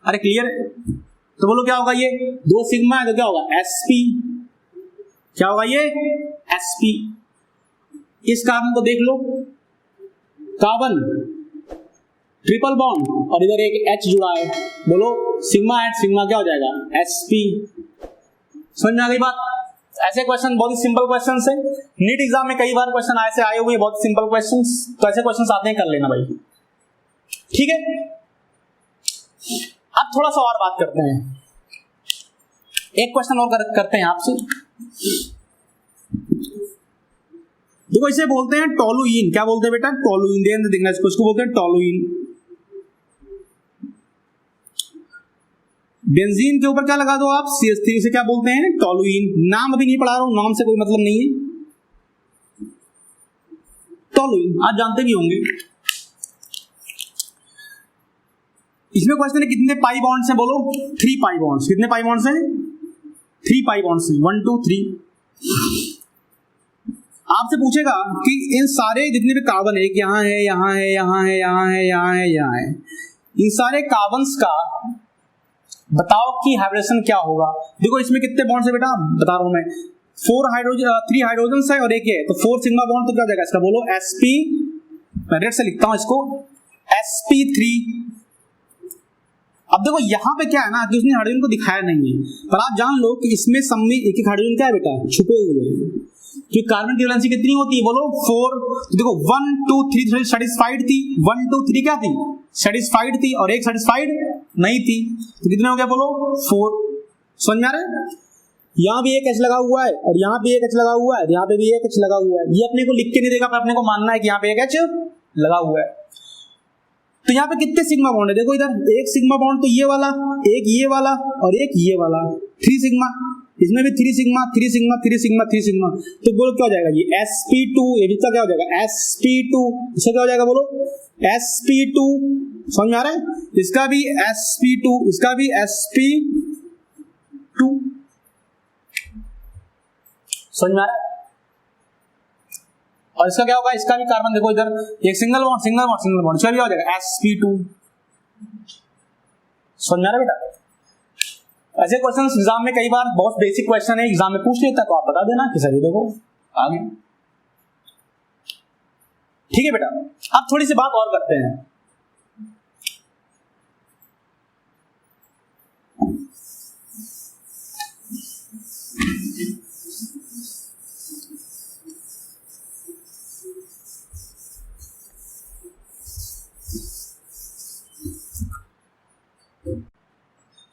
अरे क्लियर है, तो बोलो क्या होगा ये 2 सिग्मा है तो क्या होगा sp, क्या होगा ये sp। इस कार्बन को देख लो, कार्बन ट्रिपल बॉन्ड और इधर एक H जुड़ा है, बोलो सिग्मा एट सिग्मा क्या हो जाएगा sp। समझ में आ गई बात। ऐसे क्वेश्चन बहुत ही सिंपल क्वेश्चन है, नीट एग्जाम में कई बार क्वेश्चन ऐसे आए हुए, बहुत सिंपल क्वेश्चन, तो ऐसे क्वेश्चन आते हैं कर लेना भाई, ठीक है। अब थोड़ा सा और बात करते हैं, एक क्वेश्चन और करते हैं आपसे, देखो इसे बोलते हैं टोलुइन, क्या बोलते हैं बेटा टोलुइन, देखना इसको बोलते हैं टोलुइन। बेंजीन के ऊपर क्या लगा दो आप CH3, से क्या बोलते हैं टोलुइन, नाम अभी नहीं पढ़ा रहा हूं, नाम से कोई मतलब नहीं है, टोलुइन आप जानते भी होंगे। इसमें क्वेश्चन है कितने पाई बॉन्ड्स हैं, बोलो 3 पाई बॉन्ड्स, कितने पाई बॉन्ड्स हैं 3 पाई बॉन्ड्स हैं, 1 2 3। आपसे पूछेगा कि इन सारे जितने भी कार्बन है, यहाँ है यहाँ है यहाँ है यहाँ है यहाँ है यहाँ है, इन सारे कार्बन्स का बताओ कि हाइब्रिडेशन क्या होगा। देखो इसमें कितने बॉन्ड्स है बेटा बता रहा हूं मैं, 3 हाइड्रोजन है और एक है, तो 4 सिग्मा बॉन्ड, तो क्या हो जाएगा इसका बोलो sp, मैं रेड से लिखता हूं इसको sp3। अब देखो यहाँ पे क्या है ना कि उसने हाइड्रोजन को दिखाया नहीं है, पर आप जान लो कि इसमें सब में एक हाइड्रोजन क्या है बेटा छुपे हुए हैं, कि कार्बन की वैलेंसी कितनी होती है बोलो 4, तो देखो 1 2 3 सेटिस्फाइड थी, 1 2 3 क्या थी सेटिस्फाइड थी और एक सेटिस्फाइड नहीं थी, तो कितने हो गया बोलो 4। समझ में आ रहा है, यहाँ भी एक H लगा हुआ है और यहाँ भी एक H लगा हुआ है, यहाँ पे भी एक H लगा हुआ है, ये अपने को लिख के नहीं देगा, अपने को मानना है कि यहाँ पे एक H लगा हुआ है। तो यहाँ पे कितने सिग्मा बॉन्ड है, देखो इधर एक सिग्मा बॉन्ड तो ये वाला, एक ये वाला और एक ये वाला, 3 सिग्मा, इसमें भी 3 सिग्मा 3 सिग्मा 3 सिग्मा 3 सिग्मा, तो बोलो क्या हो जाएगा ये sp2, ये भी क्या हो जाएगा sp2, इसका क्या हो जाएगा बोलो sp2। समझ में आ रहा है, इसका भी sp2, इसका भी sp2, समझ में आ रहा है। और इसका क्या होगा, इसका भी कार्बन देखो इधर एक सिंगल बॉन्ड, इसका भी हो जाएगा sp2। समझ में आ रहा है बेटा। ऐसे क्वेश्चन एग्जाम में कई बार बहुत बेसिक क्वेश्चन है, एग्जाम में पूछ लेता है, तो आप बता देना कि सर ये देखो आगे, ठीक है बेटा। अब थोड़ी सी बात और करते हैं,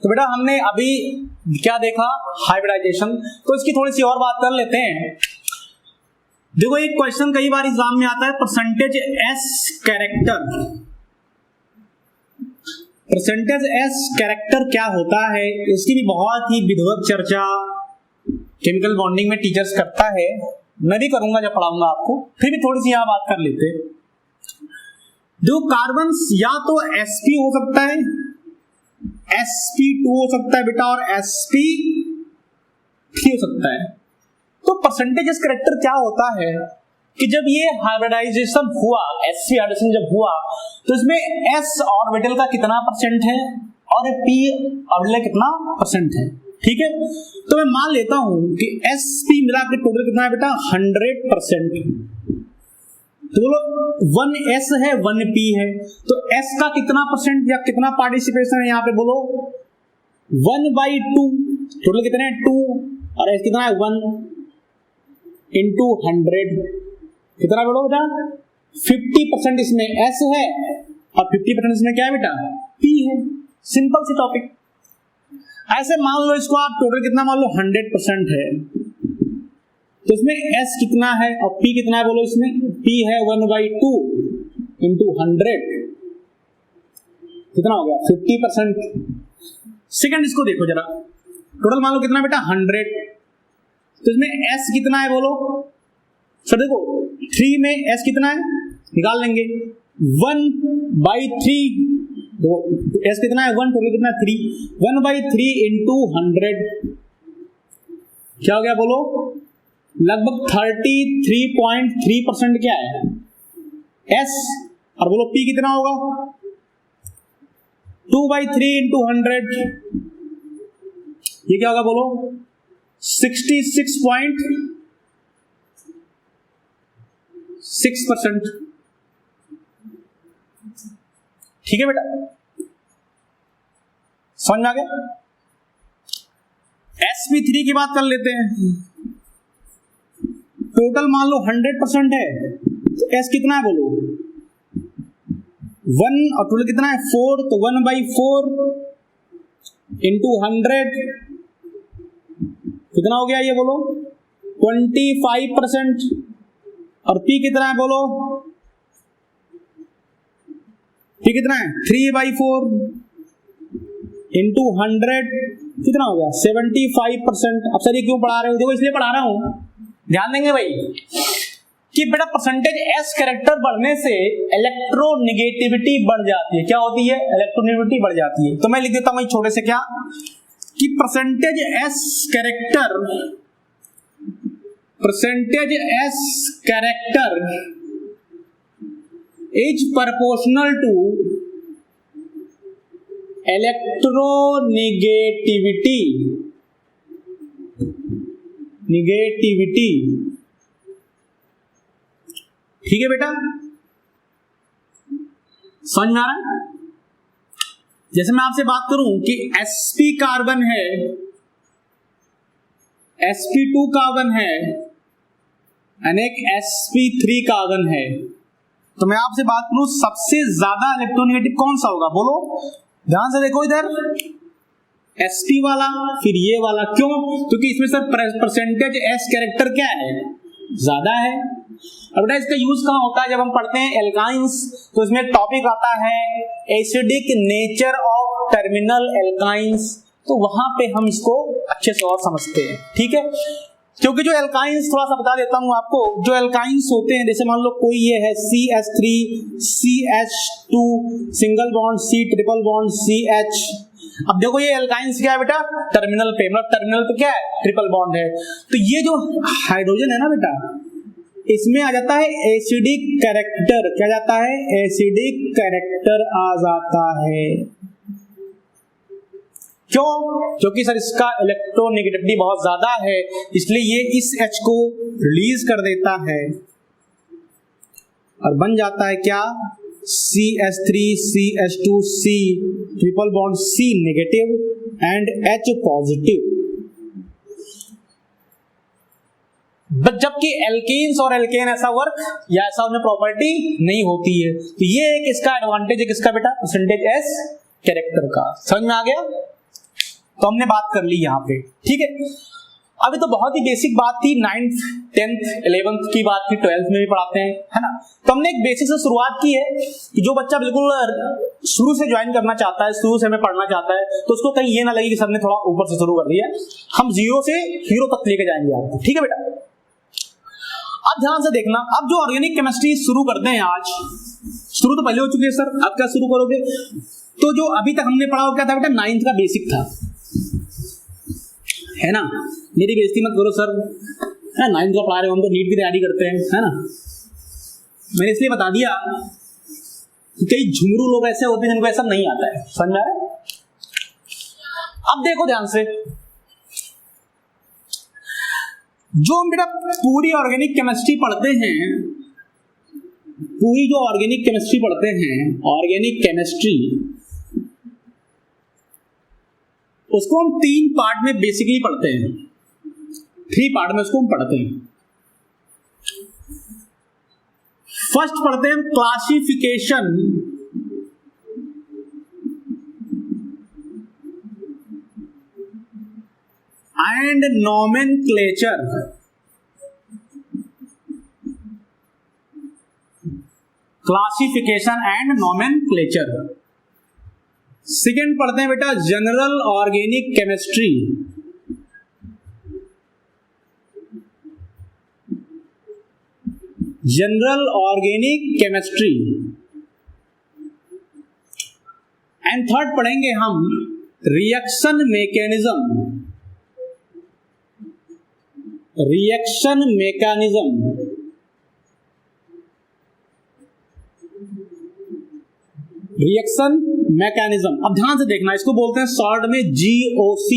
तो बेटा हमने अभी क्या देखा हाइब्रिडाइजेशन, तो इसकी थोड़ी सी और बात कर लेते हैं। देखो एक क्वेश्चन कई बार एग्जाम में आता है, percentage S character, percentage S character क्या होता है, इसकी भी बहुत ही विधिवत चर्चा केमिकल बॉन्डिंग में टीचर्स करता है, मैं भी करूंगा जब पढ़ाऊंगा आपको, फिर भी थोड़ी सी यहाँ बात कर लेते हैं। जो कार्बन या तो sp हो सकता है, sp2 हो सकता है बेटा, और sp3 हो सकता है। तो परसेंटेज कैरेक्टर क्या होता है कि जब ये हाइब्रिडाइजेशन हुआ, sp हाइब्रिडेशन जब हुआ, तो इसमें s ऑर्बिटल का कितना परसेंट है और p ऑर्बिटल कितना परसेंट है। ठीक है, तो मैं मान लेता हूं कि sp मिला के टोटल कितना है बेटा 100%। तो बोलो 1s है 1p है, तो s का कितना परसेंट या कितना पार्टिसिपेशन है यहाँ पे बोलो 1/2, टोटल कितने हैं 2, और s कितना है 1 इंटू 100, कितना बोलो बेटा 50% इसमें s है और 50% इसमें क्या है बेटा p है। सिंपल सी टॉपिक। ऐसे मान लो इसको आप टोटल कितना मान लो 100% है, तो इसमें s कितना है और p कितना है बोलो, इसमें p है 1/2 इंटू 100, कितना हो गया 50%। सेकंड इसको देखो जरा, टोटल मान लो कितना बेटा 100, तो इसमें s कितना है बोलो सर, देखो 3 में s कितना है निकाल लेंगे 1/3, तो s कितना है 1, टोटल कितना है 3, 1/3 इंटू 100 क्या हो गया बोलो, लगभग 33.3% क्या है s, और बोलो p कितना होगा 2/3 इंटू 100, ये क्या होगा बोलो 66.6%। ठीक है बेटा, समझ में आ गया। sp3 की बात कर लेते हैं, टोटल मान लो 100% है, तो s कितना है बोलो 1, और टोटल कितना है 4, तो 1/4 इंटू 100 कितना हो गया ये बोलो 25%, और p कितना है बोलो, p कितना है 3/4 इंटू 100 कितना हो गया 75%। अब सर ये क्यों पढ़ा रहे हो, देखो इसलिए पढ़ा रहा हूं, ध्यान देंगे भाई कि बेटा परसेंटेज s कैरेक्टर बढ़ने से इलेक्ट्रोनेगेटिविटी बढ़ जाती है। क्या होती है, इलेक्ट्रोनेगेटिविटी बढ़ जाती है। तो मैं लिख देता हूं छोटे से क्या कि percentage s character is proportional to electronegativity ठीक है बेटा, समझ में आ रहा है। जैसे मैं आपसे बात करूं कि sp कार्बन है, sp2 कार्बन है, एक sp3 कार्बन है, तो मैं आपसे बात करूं सबसे ज्यादा इलेक्ट्रोनेगेटिव कौन सा होगा बोलो, ध्यान से देखो इधर sp वाला, फिर ये वाला। क्यों, क्योंकि इसमें सर परसेंटेज s कैरेक्टर क्या है ज्यादा है। और बेटा इसका यूज कहाँ होता है, जब हम पढ़ते हैं एल्काइंस, तो इसमें टॉपिक आता है acidic nature of terminal alkynes, तो वहां पे हम इसको अच्छे से और समझते हैं। ठीक है, क्योंकि जो एल्काइंस, थोड़ा सा बता देता हूं आपको, जो एल्काइंस होते हैं, जैसे मान लो कोई ये है CH3 CH2 single bond C triple bond CH। अब देखो ये एल्काइंस क्या है बेटा, टर्मिनल पे, मतलब टर्मिनल पे क्या है ट्रिपल बॉन्ड है, तो ये जो हाइड्रोजन है ना बेटा, इसमें आ जाता है एसिडिक कैरेक्टर। क्या जाता है, एसिडिक कैरेक्टर आ जाता है। क्यों, क्योंकि सर इसका इलेक्ट्रोनेगेटिविटी बहुत ज्यादा है, इसलिए ये इस H को रिलीज कर देता है और बन जाता है क्या CH3 CH2 C triple bond C negative and H positive. जबकि एल्केन्स और एल्केन ऐसा वर्क या ऐसा उन्हें प्रॉपर्टी नहीं होती है। तो ये एक इसका एडवांटेज है किसका बेटा, परसेंटेज S कैरेक्टर का। समझ में आ गया, तो हमने बात कर ली यहाँ पे। ठीक है, अभी तो बहुत ही बेसिक बात थी, 9th 10th 11th की बात थी, 12th में भी पढ़ाते हैं, है ना। तो हमने एक बेसिक से शुरुआत की है कि जो बच्चा बिल्कुल शुरू से ज्वाइन करना चाहता है, शुरू से हमें पढ़ना चाहता है, तो उसको कहीं ये ना लगे कि सर ने थोड़ा ऊपर से शुरू कर दिया। हम 0 से हीरो तक लेके जाएंगे आपको। ठीक है बेटा, अब ध्यान से देखना, अब जो ऑर्गेनिक केमिस्ट्री शुरू करते हैं आज, शुरू तो पहले हो चुकी है सर, अब क्या शुरू करोगे? तो जो अभी तक हमने पढ़ा वो क्या था बेटा? 9th का बेसिक था, है ना? मेरी बेइज्जती मत करो सर, है 9th का पढ़ा रहे हो, हम तो नीट की तैयारी करते हैं, है ना? मैंने इसलिए बता दिया कि कई झुमरू लोग ऐसे होते हैं जिनको ऐसा नहीं आता है, समझ में आ रहा है? अब देखो ध्यान से, जो हम बेटा पूरी ऑर्गेनिक केमिस्ट्री पढ़ते हैं, पूरी जो ऑर्गेनिक केमिस्ट्री पढ़ते हैं, ऑर्गेनिक केमिस्ट्री, उसको हम 3 पार्ट में बेसिकली पढ़ते हैं, 3 पार्ट में उसको हम पढ़ते हैं। फर्स्ट पढ़ते हैं classification and nomenclature. Classification and nomenclature. Second पढ़ते हैं बेटा general organic chemistry. General organic chemistry. And third पढ़ेंगे हम reaction mechanism. Reaction mechanism. Reaction mechanism. अब ध्यान से देखना, इसको बोलते हैं शॉर्ट में GOC।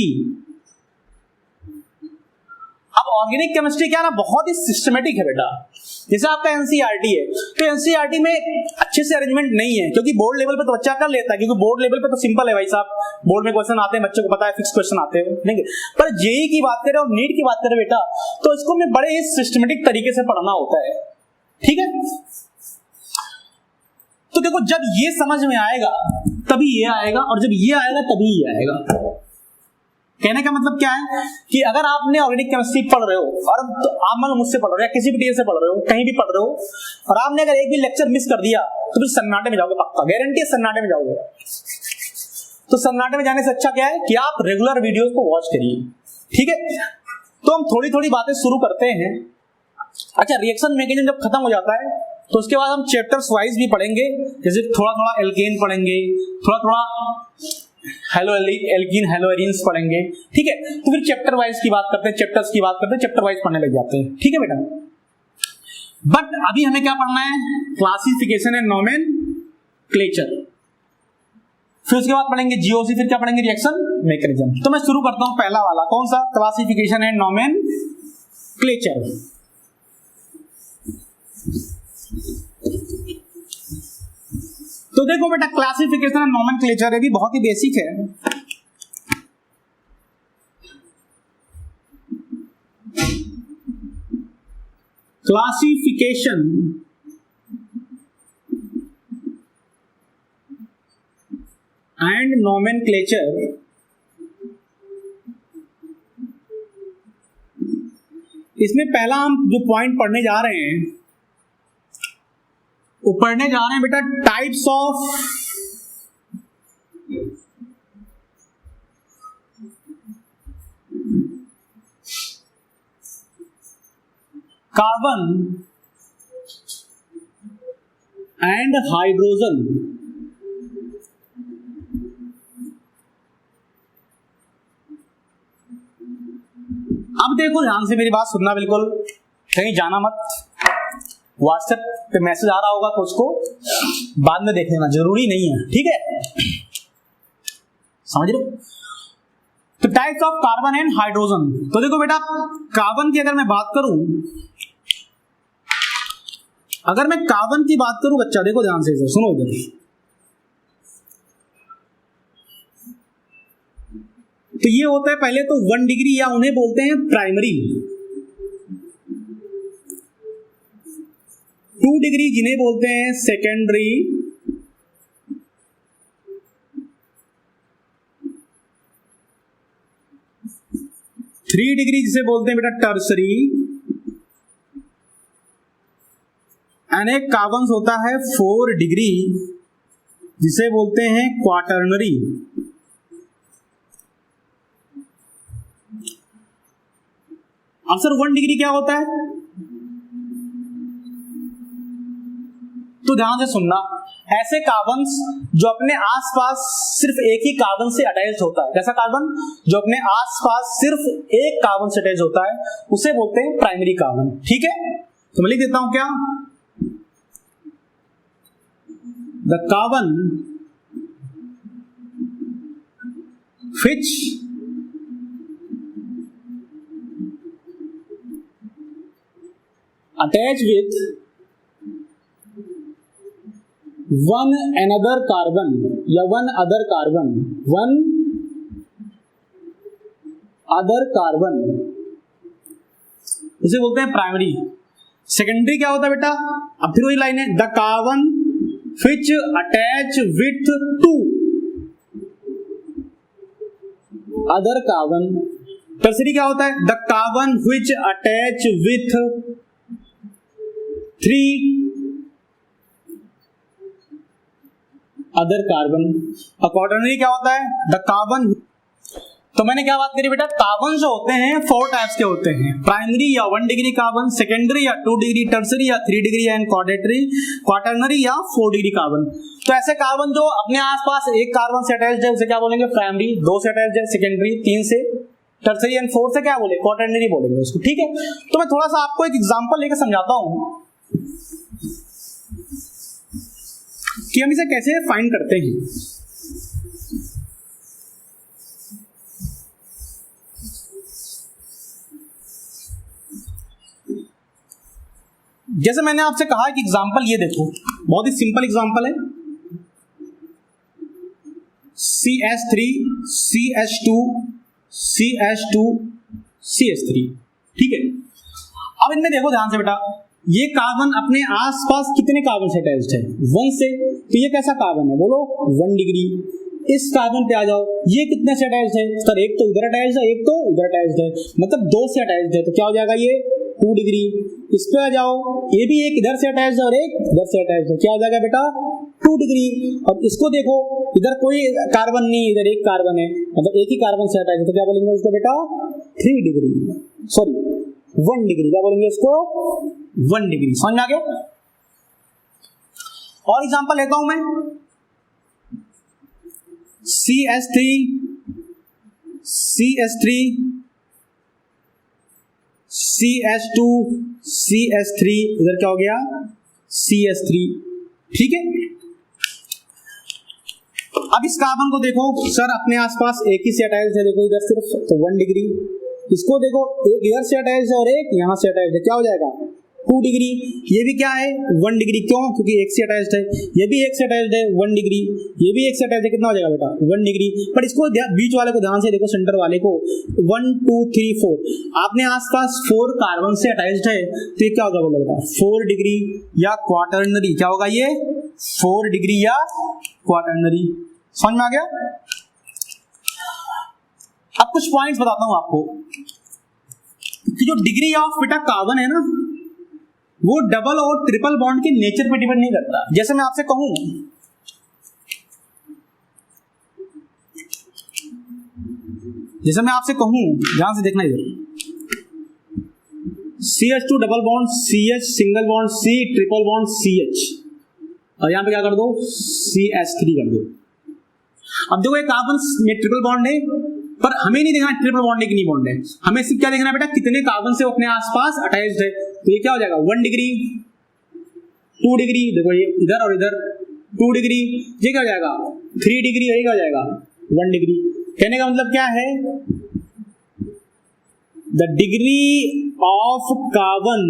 अब ऑर्गेनिक केमिस्ट्री क्या है ना, बहुत ही सिस्टमेटिक है बेटा। जैसे आपका एनसीईआरटी है, तो एनसीईआरटी में अच्छे से अरेंजमेंट नहीं है, क्योंकि बोर्ड लेवल पे तो बच्चा कर लेता है, क्योंकि बोर्ड लेवल पे तो सिंपल है भाई साहब, बोर्ड में क्वेश्चन आते हैं, बच्चे को पता है फिक्स क्वेश्चन आते हैं, नहीं? पर जेई की बात करें और नीट की बात करें बेटा, तो इसको में बड़े ही सिस्टमेटिक तरीके से पढ़ना होता है, ठीक है? तो देखो, जब ये समझ में आएगा तभी ये आएगा, और जब ये आएगा तभी ये आएगा। कहने का मतलब क्या है कि अगर आपने ऑर्गेनिक केमिस्ट्री पढ़ रहे हो, और तो आप मान लो मुझसे पढ़ रहे हो या किसी भी टीचर से पढ़ रहे हो, कहीं भी पढ़ रहे हो, और आपने अगर एक भी लेक्चर मिस कर दिया तो फिर सन्नाटे में जाओगे, पक्का गारंटी है सन्नाटे में जाओगे। तो सन्नाटे में जाने से अच्छा क्या है कि आप रेगुलर वीडियोस को वॉच करिए, ठीक है? तो हम थोड़ी थोड़ी बातें शुरू करते हैं। अच्छा, रिएक्शन मैकेनिज्म जब खत्म हो जाता है तो उसके बाद हम चैप्टर्स वाइज भी पढ़ेंगे, जैसे थोड़ा थोड़ा एल्केन पढ़ेंगे, थोड़ा थोड़ा एल्कीन हेलोएरिन्स पढ़ेंगे, ठीक है? तो फिर चैप्टर वाइज की बात करते हैं, चैप्टर्स की बात करते हैं, चैप्टर वाइज पढ़ने लग जाते हैं, ठीक है बेटा? बट अभी हमें क्या पढ़ना है? Classification and nomenclature. फिर उसके बाद पढ़ेंगे जीओसी, फिर क्या पढ़ेंगे? Reaction mechanism. तो मैं शुरू करता हूं पहला वाला, कौन सा? Classification and nomenclature. तो देखो बेटा, क्लासिफिकेशन एंड नोमेनक्लेचर है भी बहुत ही बेसिक है। क्लासिफिकेशन एंड नोमेनक्लेचर इसमें पहला हम जो पॉइंट पढ़ने जा रहे हैं वो पढ़ने जा रहे हैं बेटा types of carbon and hydrogen. अब देखो ध्यान से मेरी बात सुनना, बिल्कुल कहीं जाना मत। व्हाट्सएप पे मैसेज आ रहा होगा तो उसको बाद में देख लेना, जरूरी नहीं है, ठीक है? समझ रहे हो? तो types of carbon and hydrogen. तो देखो बेटा, कार्बन की अगर मैं बात करूं, अगर मैं कार्बन की बात करूं बच्चा, देखो ध्यान से, सुनो इधर। तो ये होता है पहले तो 1 डिग्री, या उन्हें बोलते हैं प्राइमरी। 2 डिग्री जिन्हें बोलते हैं सेकेंडरी। 3 डिग्री जिसे बोलते हैं बेटा टर्सरी। एंड एक कार्बन होता है 4 डिग्री जिसे बोलते हैं क्वाटरनरी। अब सर 1 डिग्री क्या होता है? तो ध्यान से सुनना, ऐसे कार्बन जो अपने आसपास सिर्फ एक ही कार्बन से अटैच होता है, कैसा कार्बन जो अपने आसपास सिर्फ एक कार्बन से अटैच होता है, उसे बोलते हैं प्राइमरी कार्बन। ठीक है, तो मैं लिख देता हूं क्या, the carbon which attach with one another carbon या one other carbon उसे बोलते हैं प्राइमरी। सेकेंडरी क्या होता है बेटा, अब फिर वही लाइन है, the carbon which attach with two other carbon. Tertiary क्या होता है, the carbon which attach with 3 other carbon. Quaternary क्या होता है, द कार्बन। तो मैंने क्या बात करी बेटा, कार्बन जो होते हैं 4 टाइप्स के होते हैं, प्राइमरी या 1 डिग्री कार्बन, सेकेंडरी या 2 डिग्री, टर्सरी या 3 डिग्री एंड क्वाटरनरी या 4 डिग्री कार्बन। तो ऐसे कार्बन जो अपने आसपास एक कार्बन से अटैच्ड है उसे क्या बोलेंगे, प्राइमरी। 2 से अटैच्ड है सेकेंडरी, 3 से टर्सरी एंड 4 से क्या बोले, क्वाटरनरी बोलेंगे उसको। ठीक है, तो मैं थोड़ा सा आपको एक एग्जांपल लेकर समझाता हूं कि हम इसे कैसे फाइंड करते हैं। जैसे मैंने आपसे कहा कि एग्जांपल ये देखो, बहुत ही सिंपल एग्जांपल है, CH3 CH2 CH2 CH3। ठीक है, अब इनमें देखो ध्यान से बेटा, ये कार्बन अपने आसपास कितने कार्बन से अटैच्ड है, 1 से। तो ये कैसा कार्बन है, बोलो 1 डिग्री। इस कार्बन पे आ जाओ, ये कितने से अटैच्ड है सर, एक तो इधर अटैच्ड है, एक तो इधर अटैच्ड है, मतलब 2 से अटैच्ड है, तो क्या हो जाएगा ये 2 डिग्री। इस पे आ जाओ, ये भी एक इधर से अटैच्ड है और एक इधर से अटैच्ड है, क्या हो जाएगा बेटा 2 डिग्री। और इसको देखो, इधर कोई कार्बन नहीं, इधर एक कार्बन है, मतलब एक ही कार्बन से अटैच्ड है, तो क्या बोलेंगे उसको बेटा 3 डिग्री, सॉरी 1 डिग्री, क्या बोलेंगे इसको 1 डिग्री। समझ में आ गया। और एग्जांपल लेता हूं मैं, CH3 CH3 CH2 CH3, इधर क्या हो गया CH3। ठीक है, अब इस कार्बन को देखो सर, अपने आसपास एक ही से अटैच्ड है, देखो इधर सिर्फ, तो 1 डिग्री। इसको देखो, एक इधर से अटैच्ड है और एक यहां से अटैच्ड है, क्या हो जाएगा 2 डिग्री। ये भी क्या है 1 डिग्री, क्यों, क्योंकि एक से अटैच्ड है, ये भी एक से अटैच्ड है 1 डिग्री, ये भी एक से अटैच्ड है, कितना हो जाएगा बेटा 1 डिग्री। पर इसको बीच वाले को ध्यान से देखो, सेंटर वाले को, 1 2 3 4, आपने आसपास 4 कार्बन से अटैच्ड है, तो ये क्या होगा बोलो बेटा 4 डिग्री या क्वाटरनरी। क्या होगा ये 4 डिग्री या क्वाटरनरी। समझ में आ गया। अब कुछ पॉइंट्स बताता हूं आपको कि जो डिग्री ऑफ बेटा कार्बन है ना, वो डबल और ट्रिपल बॉन्ड के नेचर पे डिपेंड नहीं करता। जैसे मैं आपसे कहूं, ध्यान से देखना इधर, CH2 double bond CH, single bond C, triple bond CH, और यहां पे क्या कर दो CH3 कर दो। अब देखो ये कार्बन में ट्रिपल बॉन्ड है, पर हमें नहीं देखना ट्रिपल बॉन्ड है कि नहीं बॉन्ड है, हमें सिर्फ क्या देखना है बेटा, कितने कार्बन से अपने आसपास अटैच्ड है। तो ये क्या हो जाएगा 1 डिग्री 2 डिग्री, देखो ये इधर और इधर 2 डिग्री, ये क्या हो जाएगा 3 डिग्री, ये क्या हो जाएगा 1 डिग्री। कहने का मतलब क्या है, the degree of carbon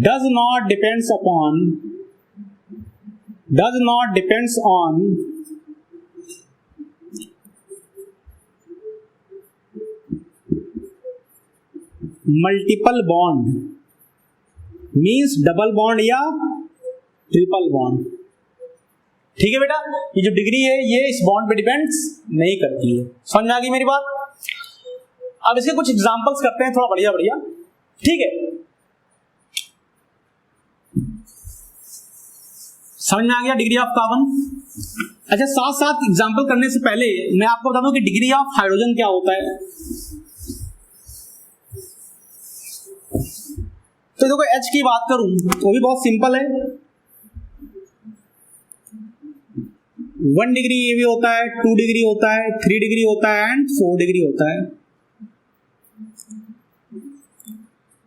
does not depends on multiple bond, means double bond या ट्रिपल बॉन्ड। ठीक है बेटा, ये जो डिग्री है ये इस बॉन्ड पे डिपेंड्स नहीं करती है। समझ में आ गई मेरी बात। अब इसके कुछ एग्जांपल्स करते हैं थोड़ा बढ़िया बढ़िया। ठीक है, समझ में आ गया डिग्री ऑफ कार्बन। अच्छा, साथ साथ एग्जांपल करने से पहले मैं आपको बता दूं कि डिग्री ऑफ हाइड्रोजन क्या होता है। तो देखो H की बात करूं वो भी बहुत सिंपल है, 1 डिग्री ये भी होता है, 2 डिग्री होता है, 3 डिग्री होता है एंड 4 डिग्री होता है।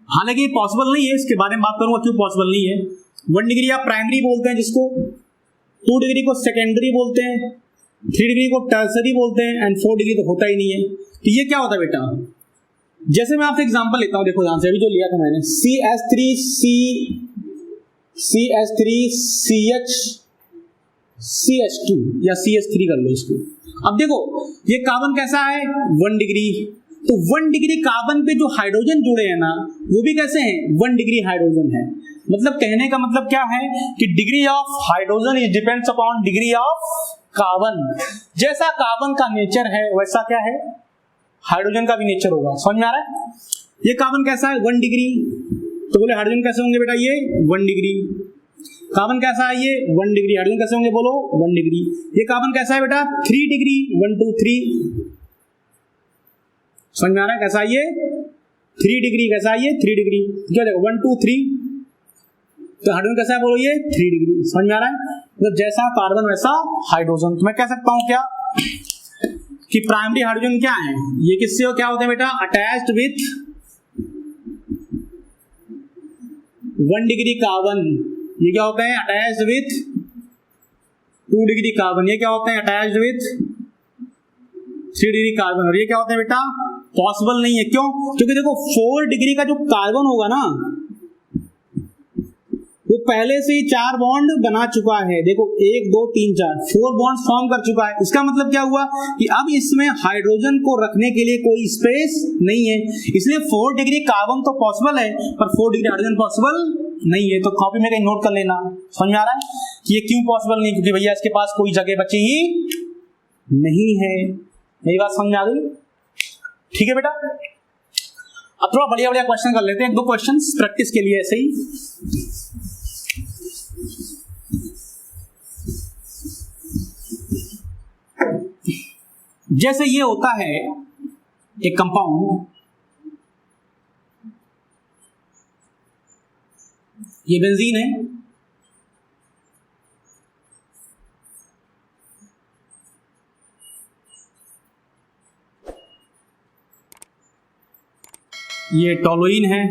हालांकि पॉसिबल नहीं है, इसके बारे में बात करूंगा क्यों पॉसिबल नहीं है। 1 डिग्री आप प्राइमरी बोलते हैं जिसको, 2 डिग्री को सेकेंडरी बोलते हैं, 3 डिग्री को टर्सरी बोलते हैं एंड 4 डिग्री तो होता ही नहीं है। तो ये क्या होता है बेटा, जैसे मैं आपसे एग्जांपल लेता हूं, देखो ध्यान से, अभी जो लिया था मैंने CH3CCH2 या CH3 कर लो इसको। अब देखो ये कार्बन कैसा है 1 डिग्री, तो 1 डिग्री कार्बन पे जो हाइड्रोजन जुड़े हैं ना वो भी कैसे हैं 1 डिग्री हाइड्रोजन है। मतलब कहने का मतलब क्या है कि degree of hydrogen is depends upon degree of carbon. जैसा कार्बन का नेचर है वैसा क्या है हाइड्रोजन का भी नेचर होगा। समझ में आ रहा है? ये कार्बन कैसा है 1 डिग्री, तो बोले हाइड्रोजन कैसे होंगे बेटा ये 1 डिग्री। कार्बन कैसा है ये 1 डिग्री, हाइड्रोजन कैसे होंगे बोलो 1 डिग्री। ये कार्बन कैसा है बेटा 3 डिग्री 1 2 3। समझ में आ रहा है कैसा ये 3 डिग्री, कैसा है ये 3 डिग्री, क्या देखो 1 2 3, तो हाइड्रोजन कैसा है बोलो ये 3 डिग्री। समझ में आ रहा है? मतलब जैसा कार्बन वैसा हाइड्रोजन। तो मैं कह सकता हूं क्या कि प्राइमरी हाइड्रोजन क्या है, ये किससे क्या होते हैं बेटा अटैच्ड विथ 1 डिग्री कार्बन। ये क्या होते हैं अटैच्ड विथ 2 डिग्री कार्बन। ये क्या होते हैं अटैच्ड विथ 3 डिग्री कार्बन। और ये क्या होते हैं बेटा पॉसिबल नहीं है। क्यों? क्योंकि देखो 4 डिग्री का जो कार्बन होगा ना वो पहले से ही 4 बॉन्ड बना चुका है। देखो 1 2 3 4 बॉन्ड फॉर्म कर चुका है। इसका मतलब क्या हुआ कि अब इसमें हाइड्रोजन को रखने के लिए कोई स्पेस नहीं है, इसलिए 4 डिग्री कार्बन तो पॉसिबल है पर 4 डिग्री हाइड्रोजन पॉसिबल नहीं है। तो कॉपी में कहीं नोट कर लेना। समझ में आ रहा है कि ये क्यों पॉसिबल नहीं, क्योंकि भैया इसके पास कोई जगह बची ही नहीं है। मेरी बात समझ में आ गई? ठीक है बेटा, अब थोड़ा बढ़िया बढ़िया क्वेश्चन कर लेते हैं, 2 क्वेश्चन प्रैक्टिस के लिए ऐसे ही। जैसे ये होता है एक कंपाउंड, ये बेंजीन है, ये टोलुइन है,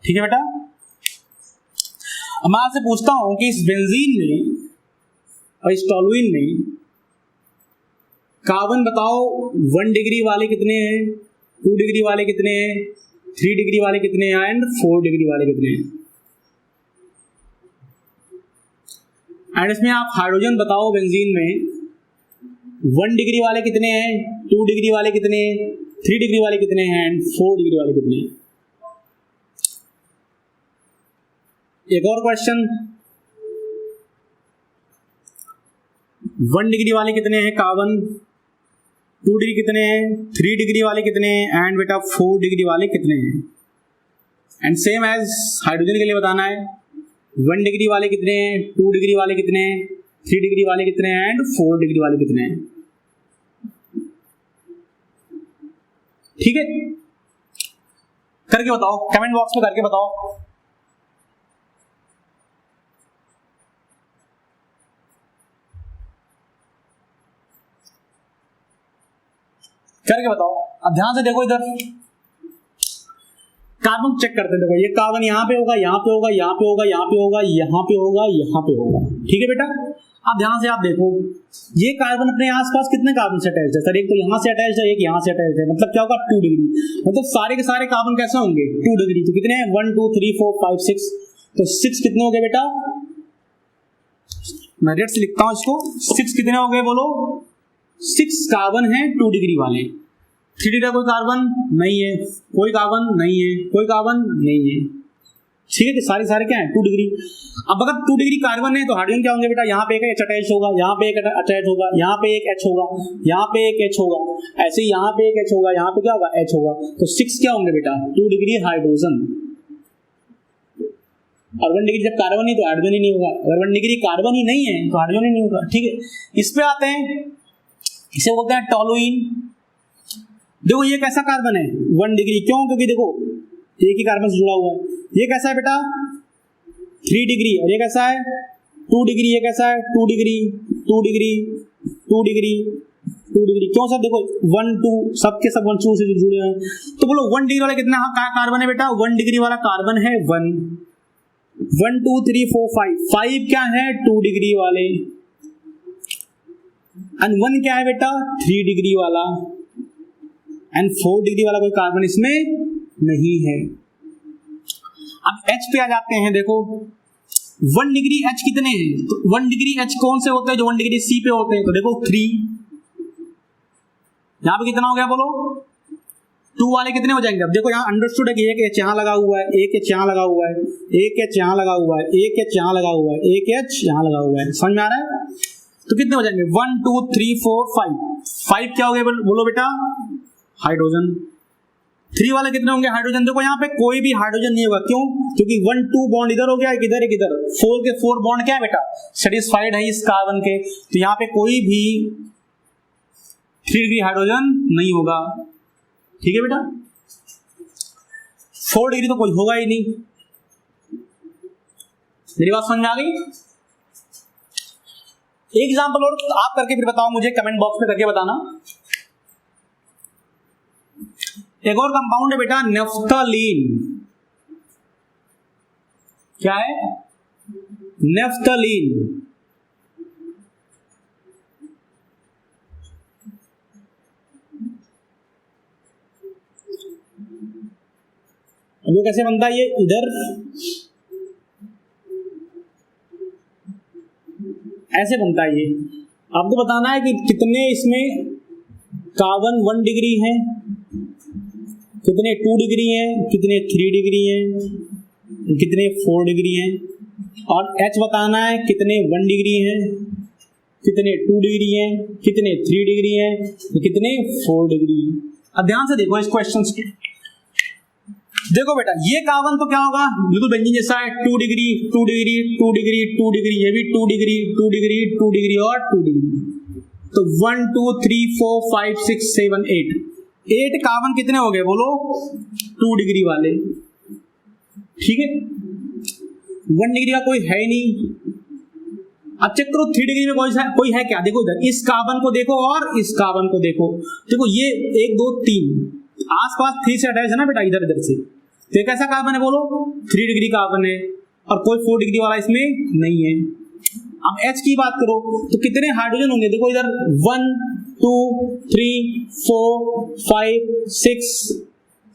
ठीक है बेटा। अब मैं आपसे पूछता हूं कि इस बेंजीन में और इस टोलुइन में कार्बन बताओ 1 डिग्री वाले कितने हैं, 2 डिग्री वाले कितने हैं, 3 डिग्री वाले कितने हैं एंड 4 डिग्री वाले कितने हैं। एंड इसमें आप हाइड्रोजन बताओ बेंजीन में 1 डिग्री वाले कितने हैं, 2 डिग्री वाले कितने हैं, 3 डिग्री वाले कितने हैं एंड 4 डिग्री वाले कितने हैं। एक और क्वेश्चन, 1 डिग्री वाले कितने हैं कार्बन, 2 डिग्री कितने हैं, 3 डिग्री वाले कितने हैं एंड बेटा 4 डिग्री वाले कितने हैं। एंड सेम एज हाइड्रोजन के लिए बताना है 1 डिग्री वाले कितने हैं, 2 डिग्री वाले कितने हैं, 3 डिग्री वाले कितने हैं एंड 4 डिग्री वाले कितने हैं। ठीक है, करके बताओ, कमेंट बॉक्स में करके बताओ। करके बताओ। अब ध्यान से देखो, इधर कार्बन चेक करते हैं। देखो ये कार्बन यहाँ पे होगा, यहाँ पे होगा, यहाँ पे होगा, यहाँ पे होगा, यहाँ पे होगा, यहाँ पे होगा। ठीक है बेटा, अब ध्यान से आप देखो ये कार्बन अपने आसपास कितने कार्बन से अटैच्ड है सर, एक तो यहाँ से अटैच्ड है, एक यहाँ से अटैच्ड है। मतलब क्या होगा 2 डिग्री, मतलब सारे के सारे कार्बन कैसे होंगे 2 डिग्री। तो कितने हैं 1 2 3 4 5 6, तो 6 कितने हो गए बेटा, मैं रेट से लिखता हूं इसको, 6 कितने हो गए बोलो, 6 कार्बन है 2 डिग्री वाले। 3 डिग्री का कोई कार्बन नहीं है, कोई कार्बन नहीं है, कोई कार्बन नहीं है। ठीक है कि सारे सारे क्या है 2 डिग्री। अब अगर 2 डिग्री कार्बन है तो हाइड्रोजन क्या होंगे बेटा, यहाँ पे एक H अटैच होगा, यहाँ पे एक अटैच होगा, यहाँ पे एक H होगा, यहाँ पे एक H होगा, ऐसे ही यहाँ पे एक H होगा, यहाँ पे क्या होगा H होगा। तो 6 क्या होंगे बेटा 2 डिग्री हाइड्रोजन। और 1 डिग्री जब कार्बन ही तो हाइड्रोजन ही नहीं होगा, अगर 1 डिग्री कार्बन ही नहीं है तो हाइड्रोजन ही नहीं होगा। ठीक है, इस पे आते हैं, इसे बोलते हैं टोलुइन। देखो ये कैसा कार्बन है 1 डिग्री, क्यों? क्योंकि देखो एक ही कार्बन से जुड़ा हुआ है। ये कैसा है बेटा 3 डिग्री, और ये कैसा है 2 डिग्री, ये कैसा है 2 डिग्री 2 डिग्री 2 डिग्री 2 डिग्री। क्यों सर, देखो 1 2 सबके सब 1 2 से जुड़े हैं। तो बोलो 1 डिग्री वाला कितना कार्बन है बेटा, 1 डिग्री वाला कार्बन है 1 1 2 3 4 5 5 क्या है 2 डिग्री वाले, एंड 1 क्या है बेटा 3 डिग्री वाला, एंड 4 डिग्री वाला कोई कार्बन इसमें नहीं है। अब H पे आ जाते हैं। देखो 1 डिग्री H कितने हैं, तो 1 डिग्री H कौन से होते हैं जो 1 डिग्री C पे होते हैं, तो देखो 3, यहां पे कितना हो गया बोलो 2 वाले कितने हो जाएंगे। अब देखो यहाँ अंडरस्टूड है कि एक H यहाँ लगा हुआ है, एक H यहाँ लगा हुआ है, एक H यहाँ लगा हुआ है, एक H यहाँ लगा हुआ है, एक H यहाँ लगा हुआ है, समझ में आ रहा है। तो कितने हो जाएंगे 1 2 3 4 5 5 क्या हो गए बोलो बेटा हाइड्रोजन। 3 वाले कितने होंगे हाइड्रोजन। देखो यहाँ पे कोई भी हाइड्रोजन नहीं होगा, क्यों, क्योंकि 1 2 बॉन्ड इधर हो गया, एक इधर एक इधर, 4 के 4 बॉन्ड क्या है बेटा सेटिस्फाइड है इस कार्बन के, तो यहाँ पे कोई भी 3 डिग्री हाइड्रोजन नहीं होगा, ठीक है बेटा। 4 डिग्री तो कोई होगा ही नहीं। मेरी बात समझ में आ गई। एक एग्जांपल और आप करके फिर बताओ मुझे, कमेंट बॉक्स में करके बताना। एक और कंपाउंड है बेटा नेफ्थलीन। क्या है नेफ्थलीन। वो कैसे बनता है, ये इधर ऐसे बनता है। ये आपको बताना है कि कितने इसमें कार्बन 1 डिग्री है, कितने 2 डिग्री हैं, कितने 3 डिग्री हैं, कितने 4 डिग्री हैं, और H बताना है कितने 1 डिग्री हैं, कितने 2 डिग्री हैं, कितने 3 डिग्री हैं, कितने 4 डिग्री। अब ध्यान से देखो इस क्वेश्चंस के। देखो बेटा ये कार्बन तो क्या होगा बिल्कुल बेंजीन जैसा है, 2 डिग्री 2 डिग्री 2 डिग्री 2 डिग्री, ये भी 2 डिग्री 2 डिग्री 2 डिग्री और 2 डिग्री। तो 1 2 3 4 5 6 7 8 कार्बन कितने हो गए बोलो 2 डिग्री वाले, ठीक है। 1 डिग्री का कोई है ही नहीं। अब चेक करो 3 डिग्री में कोई है क्या, देखो इधर इस कार्बन को देखो और इस कार्बन को देखो, देखो ये 1 2 3 आसपास 3 से अटैच है ना बेटा इधर इधर से, तो एक ऐसा कार्बन है बोलो 3 डिग्री कार्बन है, और कोई 4 डिग्री वाला इसमें नहीं है। अब H की बात करो तो कितने हाइड्रोजन होंगे, देखो इधर 1 2 3 4 5 6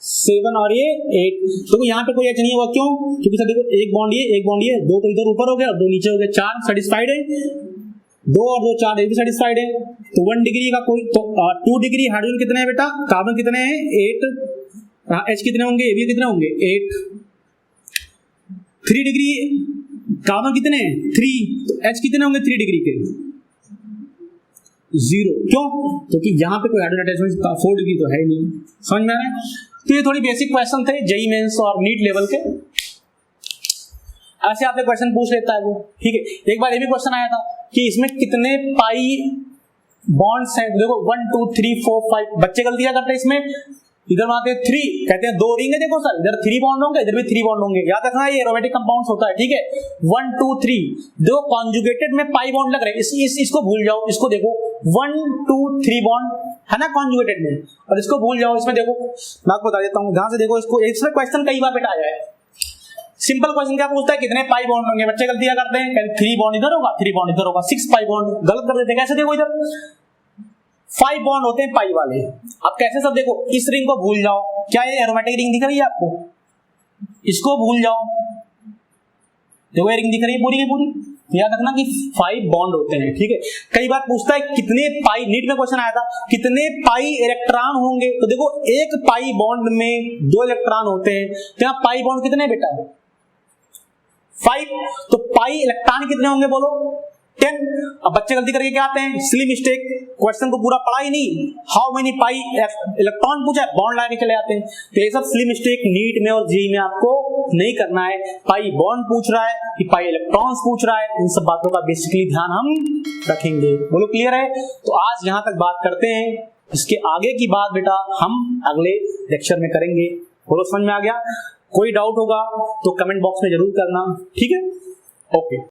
7 और ये 8, देखो यहाँ पे कोई H नहीं होगा, क्यों, क्योंकि सर देखो एक बॉन्ड ये 2 तो इधर ऊपर हो गया और 2 नीचे हो गए, 4 सेटिस्फाइड है, 2 और 2 4 भी सेटिस्फाइड है। तो 1 डिग्री का कोई तो 2 डिग्री हाइड्रोजन कितने हैं बेटा, कार्बन कितने हैं 8, H कितने होंगे, ये भी कितने होंगे 8। 3 डिग्री कार्बन कितने हैं 3, तो H कितने होंगे 3 डिग्री के 0, क्यों, क्योंकि यहाँ पे कोई हाइड्रोजन अटैचमेंट 4 डिग्री तो है नहीं। समझ में आ रहा है। तो ये थोड़ी बेसिक क्वेश्चन थे जेईई मेंस और नीट लेवल के, ऐसे आपसे क्वेश्चन पूछ लेता है वो, ठीक है। एक बार ये भी क्वेश्चन आया था कि इसमें कितने पाई बॉन्ड्स हैं, देखो 1 2 3 4 5, बच्चे गलती क्या करते हैं इसमें, इधर आते 3 कहते हैं 2 रिंग है, देखो सर इधर 3 बॉन्ड होंगे इधर भी 3 बॉन्ड होंगे, याद रखना ये एरोमेटिक कंपाउंड्स होता है, ठीक है। 1 2 3 दो कॉन्जुगेटेड में पाई बॉन्ड लग रहे हैं, इसको भूल जाओ, इसको देखो 1 2 3 बॉन्ड है ना कॉन्जुगेटेड में, और इसको भूल जाओ, इसमें देखो मैं आपको बता देता हूँ, ध्यान से देखो इसको, इसमें क्वेश्चन कई बार बेटा आया है। सिंपल क्वेश्चन क्या पूछता है कितने पाई बॉन्ड होंगे, बच्चे गलती क्या करते हैं, 3 बॉन्ड इधर होगा 3 बॉन्ड इधर होगा, 6 पाई बॉन्ड, गलत कर देते हैं। कैसे देखो इधर 5 बॉन्ड होते हैं पाई वाले। अब कैसे सब देखो, इस रिंग को भूल जाओ, क्या ये एरोमेटिक रिंग दिख रही है आपको, इसको भूल जाओ, देखो ये रिंग दिख रही है पूरी की पूरी, याद रखना कि 5 बॉन्ड होते हैं, ठीक है। कई बार पूछता है कितने पाई, नीट में क्वेश्चन आया था कितने पाई इलेक्ट्रॉन होंगे, तो देखो एक पाई बॉन्ड में 2 इलेक्ट्रॉन होते हैं, तो यहाँ पाई बॉन्ड कितने बेटा 5, तो पाई इलेक्ट्रॉन कितने होंगे बोलो 10। अब बच्चे गलती करके क्या आते हैं, सिली मिस्टेक, क्वेश्चन को पूरा पढ़ा ही नहीं, हाउ मेनी पाई इलेक्ट्रॉन पूछा है, बॉन्ड लाके चले आते हैं। तो ये सब सिली मिस्टेक नीट में और जेईई में आपको नहीं करना है। पाई बॉन्ड पूछ रहा है कि पाई इलेक्ट्रॉन्स पूछ रहा है, इन सब बातों का बेसिकली ध्यान हम रखेंगे। बोलो क्लियर है। तो आज यहाँ तक बात करते हैं, इसके आगे की बात बेटा हम अगले लेक्चर में करेंगे। बोलो समझ में आ गया? कोई डाउट होगा तो कमेंट बॉक्स में जरूर करना, ठीक है? ओके।